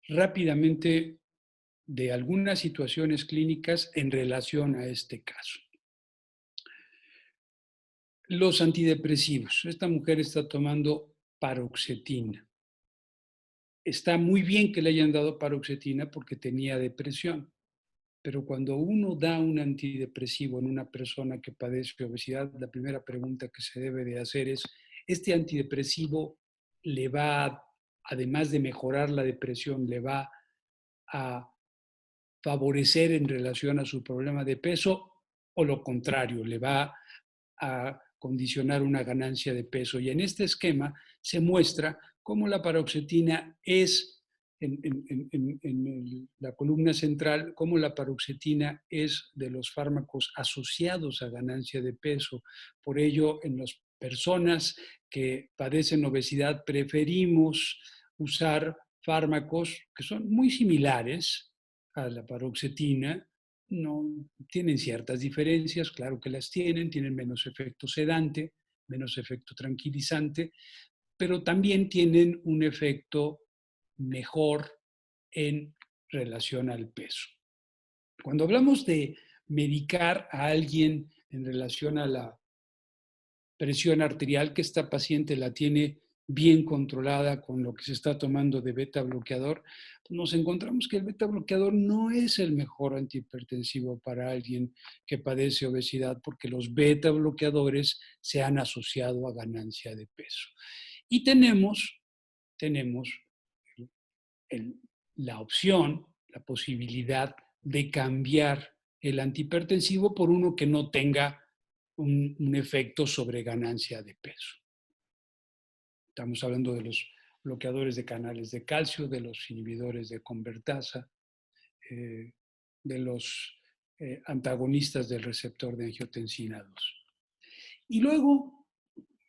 Speaker 2: rápidamente de algunas situaciones clínicas en relación a este caso. Los antidepresivos. Esta mujer está tomando paroxetina. Está muy bien que le hayan dado paroxetina porque tenía depresión, pero cuando uno da un antidepresivo en una persona que padece obesidad, la primera pregunta que se debe de hacer es, ¿este antidepresivo le va, además de mejorar la depresión, le va a favorecer en relación a su problema de peso o lo contrario, le va a condicionar una ganancia de peso? Y en este esquema se muestra cómo la paroxetina es, en la columna central, cómo la paroxetina es de los fármacos asociados a ganancia de peso. Por ello, en las personas que padecen obesidad preferimos usar fármacos que son muy similares a la paroxetina. No tienen ciertas diferencias, claro que las tienen menos efecto sedante, menos efecto tranquilizante, pero también tienen un efecto mejor en relación al peso. Cuando hablamos de medicar a alguien en relación a la presión arterial, que esta paciente la tiene bien controlada con lo que se está tomando de beta bloqueador, nos encontramos que el beta bloqueador no es el mejor antihipertensivo para alguien que padece obesidad, porque los beta bloqueadores se han asociado a ganancia de peso. Y tenemos el, la opción, la posibilidad de cambiar el antihipertensivo por uno que no tenga un efecto sobre ganancia de peso. Estamos hablando de los bloqueadores de canales de calcio, de los inhibidores de convertasa, de los antagonistas del receptor de angiotensina 2. Y luego,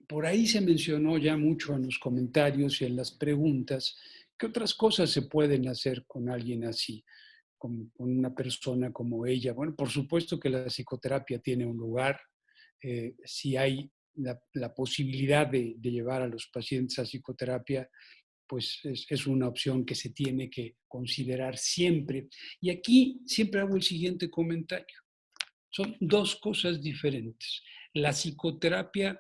Speaker 2: por ahí se mencionó ya mucho en los comentarios y en las preguntas, ¿qué otras cosas se pueden hacer con alguien así, con una persona como ella? Bueno, por supuesto que la psicoterapia tiene un lugar. Si hay la posibilidad de llevar a los pacientes a psicoterapia, pues es una opción que se tiene que considerar siempre. Y aquí siempre hago el siguiente comentario. Son dos cosas diferentes. La psicoterapia,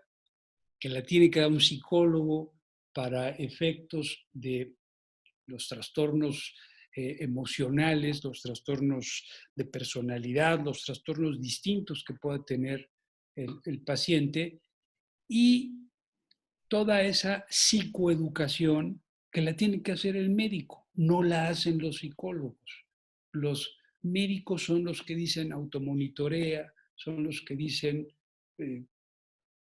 Speaker 2: que la tiene que dar un psicólogo para efectos de los trastornos emocionales, los trastornos de personalidad, los trastornos distintos que pueda tener el paciente, y toda esa psicoeducación que la tiene que hacer el médico, no la hacen los psicólogos. Los médicos son los que dicen automonitorea, son los que dicen eh,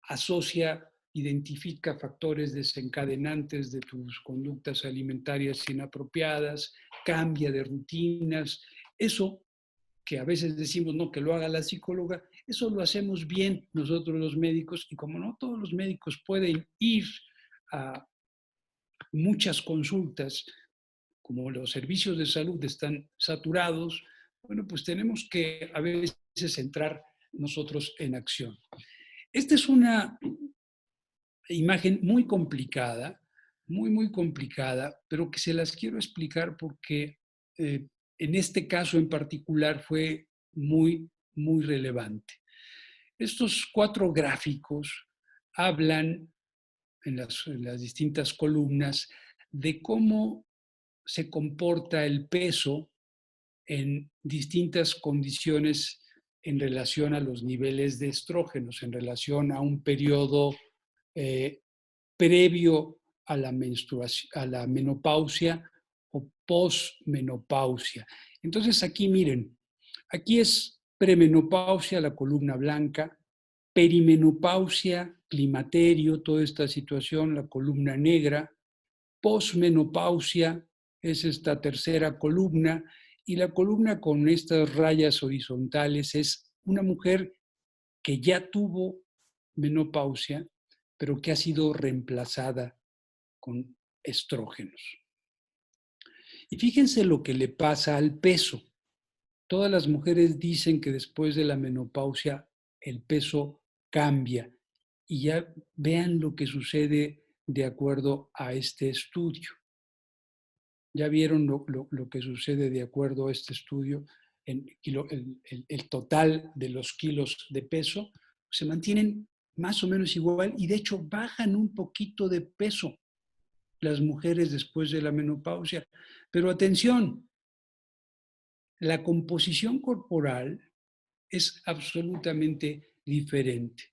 Speaker 2: asocia, identifica factores desencadenantes de tus conductas alimentarias inapropiadas, cambia de rutinas. Eso que a veces decimos, no, que lo haga la psicóloga, eso lo hacemos bien nosotros los médicos, y como no todos los médicos pueden ir a muchas consultas, como los servicios de salud están saturados, bueno, pues tenemos que a veces entrar nosotros en acción. Esta es una imagen muy complicada, muy complicada, pero que se las quiero explicar porque en este caso en particular fue muy relevante. Estos 4 gráficos hablan en las distintas columnas de cómo se comporta el peso en distintas condiciones en relación a los niveles de estrógenos, en relación a un periodo eh, previo a la menstruación, a la menopausia o posmenopausia. Entonces aquí miren, aquí es premenopausia, la columna blanca, perimenopausia, climaterio, toda esta situación, la columna negra, posmenopausia es esta tercera columna, y la columna con estas rayas horizontales es una mujer que ya tuvo menopausia, pero que ha sido reemplazada con estrógenos. Y fíjense lo que le pasa al peso. Todas las mujeres dicen que después de la menopausia el peso cambia. Y ya vean lo que sucede de acuerdo a este estudio. Ya vieron lo que sucede de acuerdo a este estudio. El total de los kilos de peso se mantienen más o menos igual y de hecho bajan un poquito de peso las mujeres después de la menopausia. Pero atención, la composición corporal es absolutamente diferente.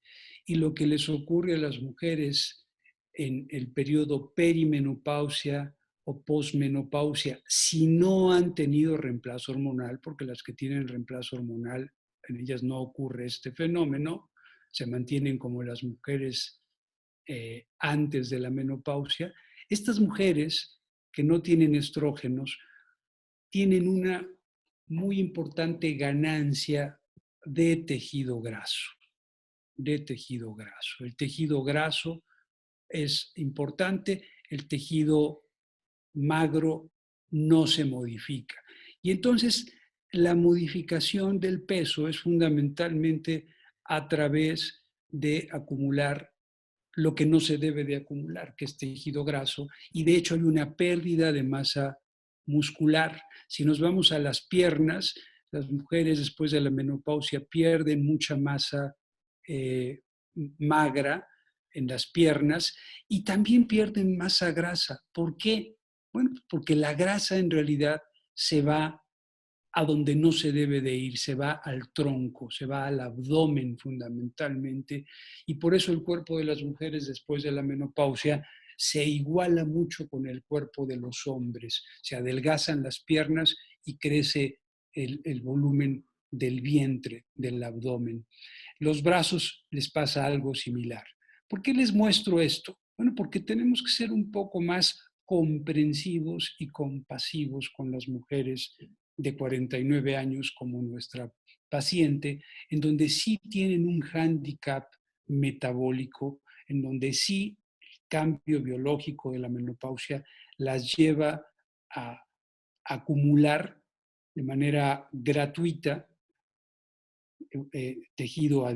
Speaker 2: Y lo que les ocurre a las mujeres en el periodo perimenopausia o posmenopausia, si no han tenido reemplazo hormonal, porque las que tienen reemplazo hormonal, en ellas no ocurre este fenómeno, se mantienen como las mujeres antes de la menopausia. Estas mujeres que no tienen estrógenos tienen una muy importante ganancia de tejido graso, de tejido graso. El tejido graso es importante, el tejido magro no se modifica. Y entonces la modificación del peso es fundamentalmente a través de acumular lo que no se debe de acumular, que es tejido graso, y de hecho hay una pérdida de masa muscular. Si nos vamos a las piernas, las mujeres después de la menopausia pierden mucha masa eh, magra en las piernas y también pierden masa grasa. ¿Por qué? Bueno, porque la grasa en realidad se va a donde no se debe de ir, se va al tronco, se va al abdomen fundamentalmente, y por eso el cuerpo de las mujeres después de la menopausia se iguala mucho con el cuerpo de los hombres, se adelgazan las piernas y crece el volumen del vientre, del abdomen. Los brazos les pasa algo similar. ¿Por qué les muestro esto? Bueno, porque tenemos que ser un poco más comprensivos y compasivos con las mujeres de 49 años como nuestra paciente, en donde sí tienen un hándicap metabólico, en donde sí el cambio biológico de la menopausia las lleva a acumular de manera gratuita tejido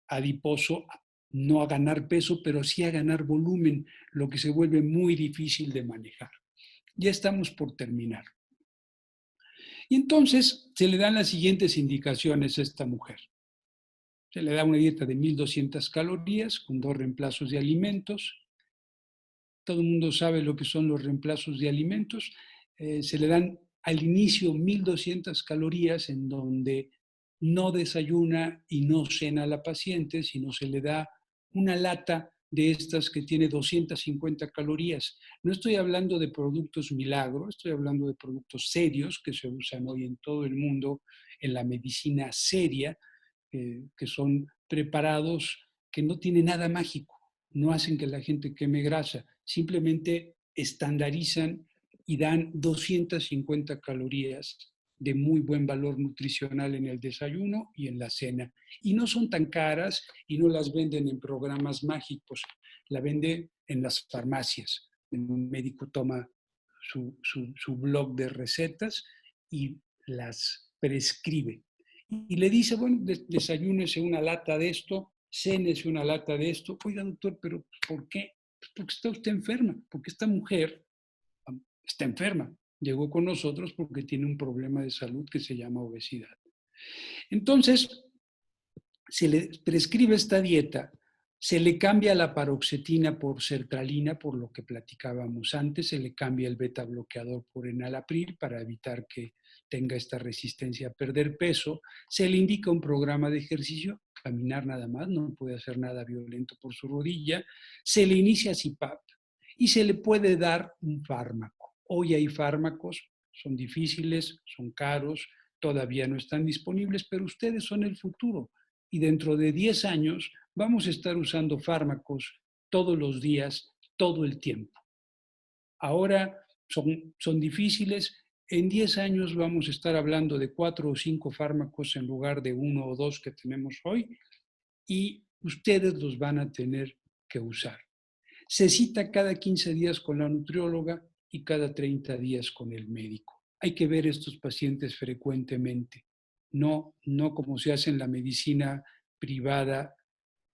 Speaker 2: adiposo, no a ganar peso, pero sí a ganar volumen, lo que se vuelve muy difícil de manejar. Ya estamos por terminar. Y entonces se le dan las siguientes indicaciones a esta mujer. Se le da una dieta de 1.200 calorías con 2 reemplazos de alimentos. Todo el mundo sabe lo que son los reemplazos de alimentos. Se le dan al inicio 1.200 calorías en donde no desayuna y no cena a la paciente, sino se le da una lata de estas que tiene 250 calorías. No estoy hablando de productos milagro, estoy hablando de productos serios que se usan hoy en todo el mundo en la medicina seria, que son preparados que no tienen nada mágico, no hacen que la gente queme grasa, simplemente estandarizan y dan 250 calorías de muy buen valor nutricional en el desayuno y en la cena. Y no son tan caras y no las venden en programas mágicos, la venden en las farmacias. Un médico toma su blog de recetas y las prescribe. Y le dice, bueno, desayúnese una lata de esto, cénese una lata de esto. Oiga, doctor, pero ¿por qué? Pues porque está usted enferma, porque esta mujer está enferma. Llegó con nosotros porque tiene un problema de salud que se llama obesidad. Entonces, se le prescribe esta dieta, se le cambia la paroxetina por sertralina, por lo que platicábamos antes, se le cambia el beta bloqueador por enalapril para evitar que tenga esta resistencia a perder peso, se le indica un programa de ejercicio, caminar nada más, no puede hacer nada violento por su rodilla, se le inicia CPAP y se le puede dar un fármaco. Hoy hay fármacos, son difíciles, son caros, todavía no están disponibles, pero ustedes son el futuro y dentro de 10 años vamos a estar usando fármacos todos los días, todo el tiempo. Ahora son difíciles, en 10 años vamos a estar hablando de 4 o 5 fármacos en lugar de 1 o 2 que tenemos hoy y ustedes los van a tener que usar. Se cita cada 15 días con la nutrióloga y cada 30 días con el médico. Hay que ver estos pacientes frecuentemente, no como se hace en la medicina privada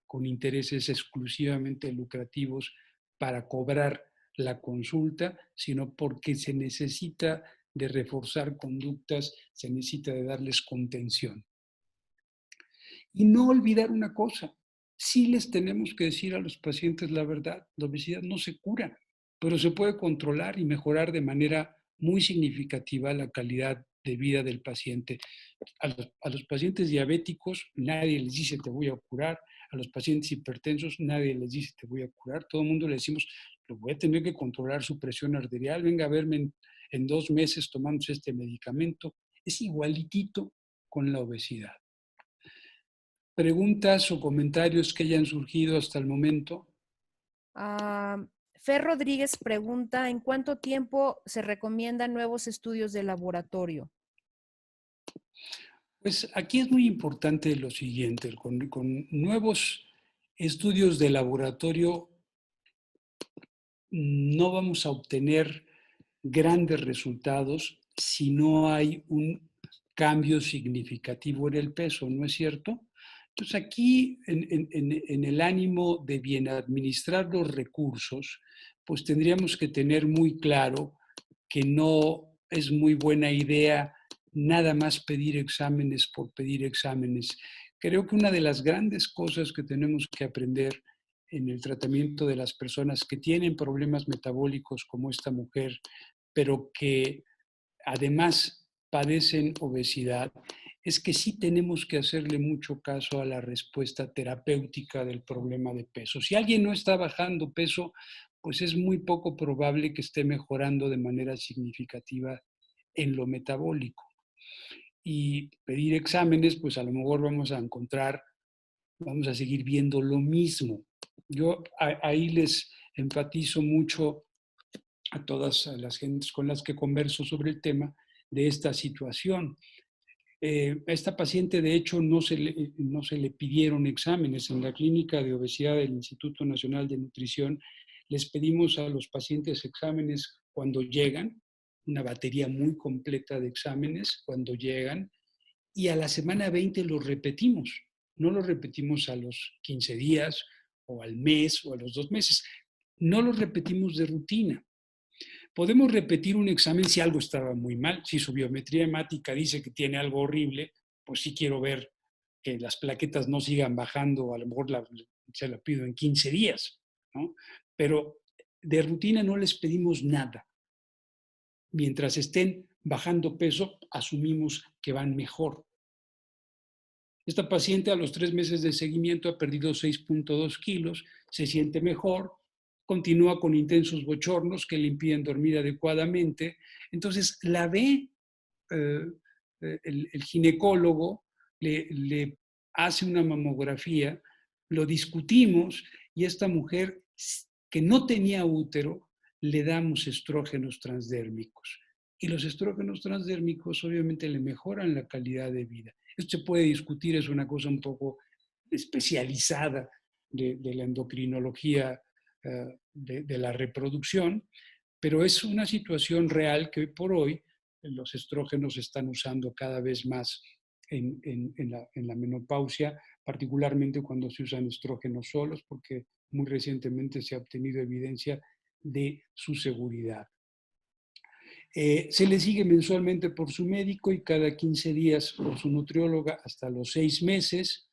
Speaker 2: con intereses exclusivamente lucrativos para cobrar la consulta, sino porque se necesita de reforzar conductas, se necesita de darles contención. Y no olvidar una cosa, sí les tenemos que decir a los pacientes la verdad, la obesidad no se cura, pero se puede controlar y mejorar de manera muy significativa la calidad de vida del paciente. A los pacientes diabéticos nadie les dice te voy a curar, a los pacientes hipertensos nadie les dice te voy a curar, todo el mundo le decimos, lo voy a tener que controlar su presión arterial, venga a verme en 2 meses tomándose este medicamento. Es igualitito con la obesidad. ¿Preguntas o comentarios que hayan surgido hasta el momento?
Speaker 1: Fer Rodríguez pregunta, ¿en cuánto tiempo se recomiendan nuevos estudios de laboratorio?
Speaker 2: Pues aquí es muy importante lo siguiente, con nuevos estudios de laboratorio no vamos a obtener grandes resultados si no hay un cambio significativo en el peso, ¿no es cierto? Entonces aquí, en el ánimo de bien administrar los recursos, pues tendríamos que tener muy claro que no es muy buena idea nada más pedir exámenes por pedir exámenes. Creo que una de las grandes cosas que tenemos que aprender en el tratamiento de las personas que tienen problemas metabólicos como esta mujer, pero que además padecen obesidad, es que sí tenemos que hacerle mucho caso a la respuesta terapéutica del problema de peso. Si alguien no está bajando peso, pues es muy poco probable que esté mejorando de manera significativa en lo metabólico. Y pedir exámenes, pues a lo mejor vamos a seguir viendo lo mismo. Yo ahí les enfatizo mucho a todas las gentes con las que converso sobre el tema de esta situación. A esta paciente, de hecho, no se le pidieron exámenes. En la clínica de obesidad del Instituto Nacional de Nutrición les pedimos a los pacientes exámenes cuando llegan, una batería muy completa de exámenes cuando llegan, y a la semana 20 los repetimos. No los repetimos a los 15 días o al mes o a los 2 meses. No los repetimos de rutina. Podemos repetir un examen si algo estaba muy mal. Si su biometría hemática dice que tiene algo horrible, pues sí quiero ver que las plaquetas no sigan bajando, a lo mejor se la pido en 15 días, ¿no? Pero de rutina no les pedimos nada. Mientras estén bajando peso, asumimos que van mejor. Esta paciente a los 3 meses de seguimiento ha perdido 6.2 kilos, se siente mejor, continúa con intensos bochornos que le impiden dormir adecuadamente. Entonces la ve el ginecólogo, le hace una mamografía, lo discutimos y esta mujer que no tenía útero, le damos estrógenos transdérmicos. Y los estrógenos transdérmicos obviamente le mejoran la calidad de vida. Esto se puede discutir, es una cosa un poco especializada de la endocrinología de la reproducción, pero es una situación real que hoy por hoy los estrógenos se están usando cada vez más en la menopausia, particularmente cuando se usan estrógenos solos, porque muy recientemente se ha obtenido evidencia de su seguridad. Se le sigue mensualmente por su médico y cada 15 días por su nutrióloga hasta los 6 meses.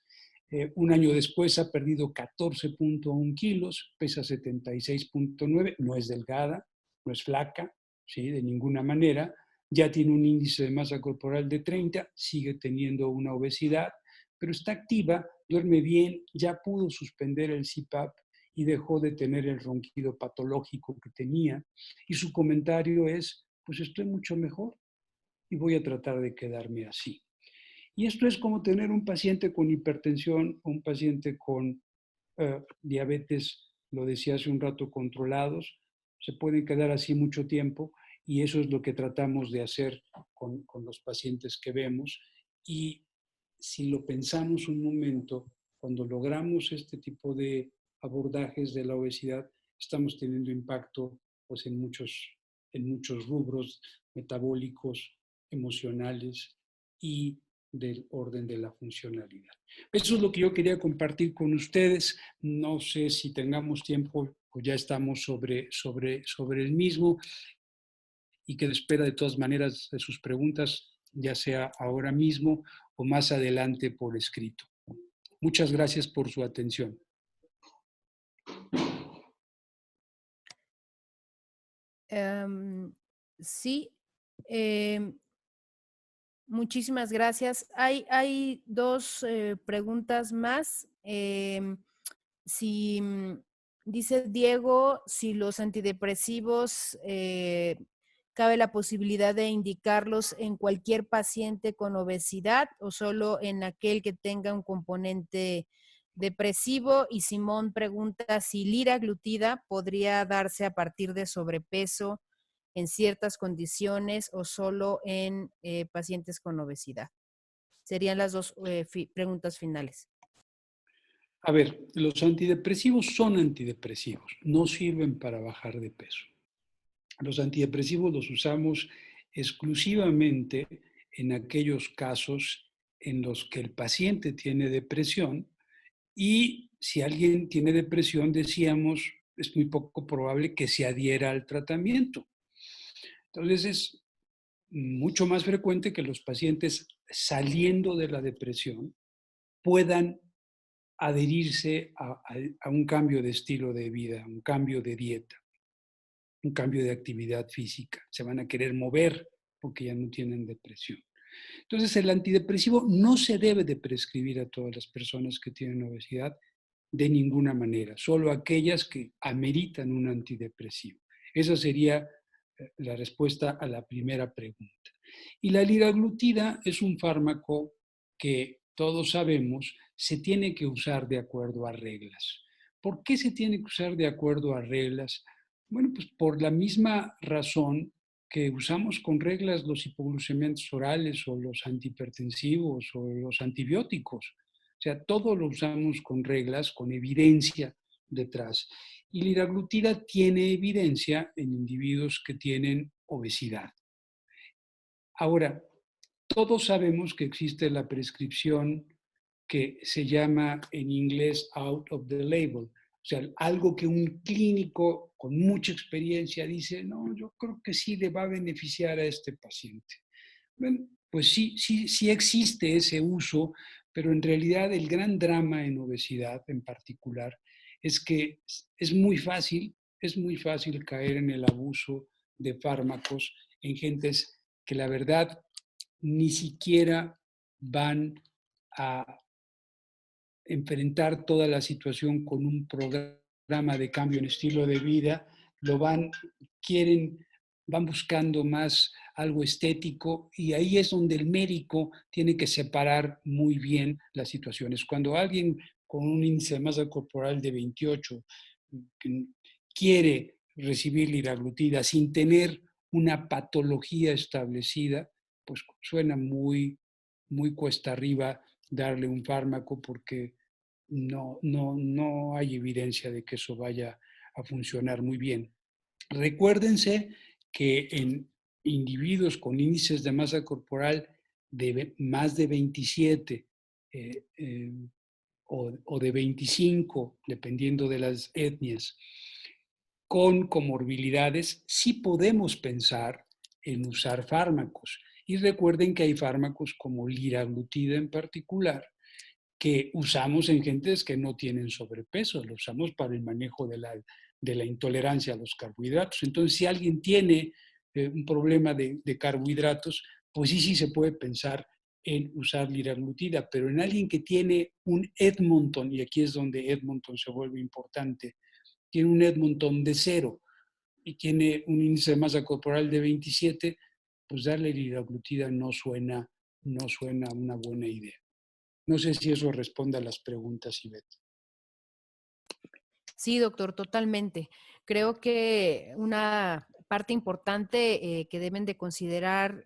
Speaker 2: Un año después ha perdido 14.1 kilos, pesa 76.9, no es delgada, no es flaca, ¿sí? De ninguna manera. Ya tiene un índice de masa corporal de 30, sigue teniendo una obesidad, pero está activa, duerme bien, ya pudo suspender el CPAP y dejó de tener el ronquido patológico que tenía. Y su comentario es, pues estoy mucho mejor y voy a tratar de quedarme así. Y esto es como tener un paciente con hipertensión o un paciente con diabetes, lo decía hace un rato, controlados. Se pueden quedar así mucho tiempo y eso es lo que tratamos de hacer con los pacientes que vemos. Y si lo pensamos un momento, cuando logramos este tipo de abordajes de la obesidad, estamos teniendo impacto pues, en muchos rubros metabólicos, emocionales y del orden de la funcionalidad. Eso es lo que yo quería compartir con ustedes. No sé si tengamos tiempo o ya estamos sobre el mismo y que espera de todas maneras de sus preguntas, ya sea ahora mismo o más adelante por escrito. Muchas gracias por su atención.
Speaker 1: Sí, muchísimas gracias. Hay dos preguntas más. Si dice Diego, si los antidepresivos cabe la posibilidad de indicarlos en cualquier paciente con obesidad o solo en aquel que tenga un componente depresivo. Y Simón pregunta si liraglutida podría darse a partir de sobrepeso en ciertas condiciones o solo en pacientes con obesidad. Serían las dos preguntas finales.
Speaker 2: A ver, los antidepresivos son antidepresivos, no sirven para bajar de peso. Los antidepresivos los usamos exclusivamente en aquellos casos en los que el paciente tiene depresión y si alguien tiene depresión, decíamos, es muy poco probable que se adhiera al tratamiento. Entonces es mucho más frecuente que los pacientes saliendo de la depresión puedan adherirse a un cambio de estilo de vida, un cambio de dieta, un cambio de actividad física. Se van a querer mover porque ya no tienen depresión. Entonces, el antidepresivo no se debe de prescribir a todas las personas que tienen obesidad de ninguna manera, solo aquellas que ameritan un antidepresivo. Esa sería la respuesta a la primera pregunta. Y la liraglutida es un fármaco que todos sabemos se tiene que usar de acuerdo a reglas. ¿Por qué se tiene que usar de acuerdo a reglas? Bueno, pues por la misma razón que usamos con reglas los hipoglucemiantes orales o los antihipertensivos o los antibióticos. O sea, todo lo usamos con reglas, con evidencia detrás. Y la liraglutida tiene evidencia en individuos que tienen obesidad. Ahora, todos sabemos que existe la prescripción que se llama en inglés out of the label, o sea, algo que un clínico con mucha experiencia dice, no, yo creo que sí le va a beneficiar a este paciente. Bueno, pues sí existe ese uso, pero en realidad el gran drama en obesidad en particular es que es muy fácil caer en el abuso de fármacos en gentes que la verdad ni siquiera van a enfrentar toda la situación con un programa de cambio en estilo de vida, quieren, van buscando más algo estético y ahí es donde el médico tiene que separar muy bien las situaciones. Cuando alguien con un índice de masa corporal de 28 quiere recibir liraglutida sin tener una patología establecida, pues suena muy cuesta arriba darle un fármaco porque no hay evidencia de que eso vaya a funcionar muy bien. Recuérdense que en individuos con índices de masa corporal de más de 27 o de 25, dependiendo de las etnias, con comorbilidades, sí podemos pensar en usar fármacos. Y recuerden que hay fármacos como liraglutida en particular, que usamos en gentes que no tienen sobrepeso, lo usamos para el manejo de la intolerancia a los carbohidratos. Entonces, si alguien tiene un problema de carbohidratos, pues sí se puede pensar en usar liraglutida, pero en alguien que tiene un Edmonton, y aquí es donde Edmonton se vuelve importante, tiene un Edmonton de 0 y tiene un índice de masa corporal de 27, pues darle liraglutida no suena una buena idea. No sé si eso responde a las preguntas, Ivette.
Speaker 1: Sí, doctor, totalmente. Creo que una parte importante que deben de considerar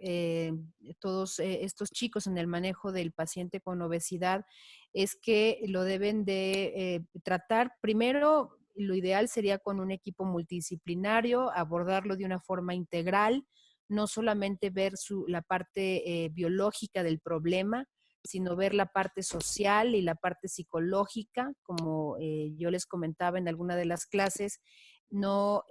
Speaker 1: todos estos chicos en el manejo del paciente con obesidad es que lo deben de tratar primero. Lo ideal sería con un equipo multidisciplinario, abordarlo de una forma integral, no solamente ver la parte biológica del problema, sino ver la parte social y la parte psicológica, como yo les comentaba en alguna de las clases. No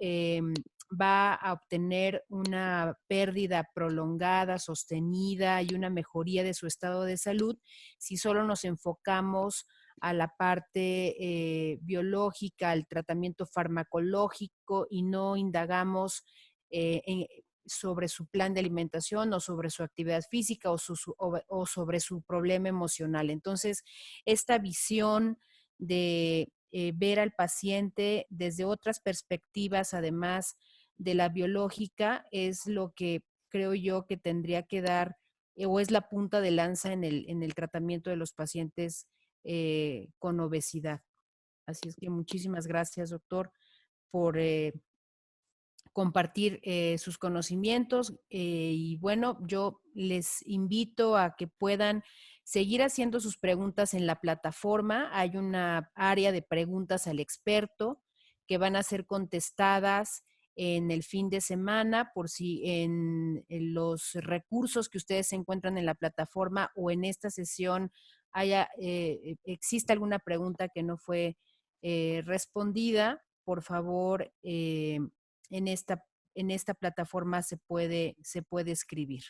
Speaker 1: va a obtener una pérdida prolongada, sostenida y una mejoría de su estado de salud si solo nos enfocamos a la parte biológica, al tratamiento farmacológico y no indagamos sobre su plan de alimentación o sobre su actividad física o sobre su problema emocional. Entonces, esta visión de ver al paciente desde otras perspectivas, además de la biológica, es lo que creo yo que tendría que dar o es la punta de lanza en el tratamiento de los pacientes con obesidad. Así es que muchísimas gracias, doctor, por compartir sus conocimientos y bueno, yo les invito a que puedan seguir haciendo sus preguntas en la plataforma. Hay una área de preguntas al experto que van a ser contestadas en el fin de semana por si en los recursos que ustedes se encuentran en la plataforma o en esta sesión existe alguna pregunta que no fue respondida. Por favor, en esta plataforma se puede escribir.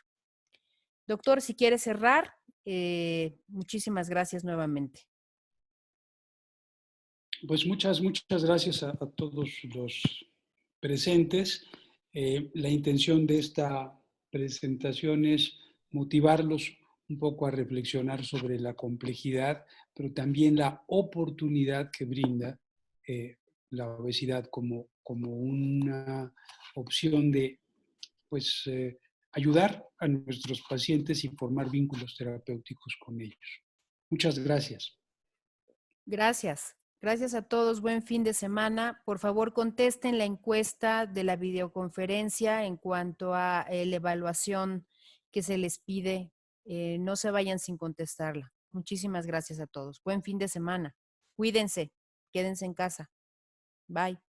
Speaker 1: Doctor, si quiere cerrar, muchísimas gracias nuevamente.
Speaker 2: Pues muchas gracias a todos los presentes. La intención de esta presentación es motivarlos un poco a reflexionar sobre la complejidad, pero también la oportunidad que brinda la obesidad como una opción de pues, ayudar a nuestros pacientes y formar vínculos terapéuticos con ellos. Muchas gracias.
Speaker 1: Gracias. Gracias a todos. Buen fin de semana. Por favor, contesten la encuesta de la videoconferencia en cuanto a la evaluación que se les pide. No se vayan sin contestarla. Muchísimas gracias a todos. Buen fin de semana. Cuídense. Quédense en casa. Bye.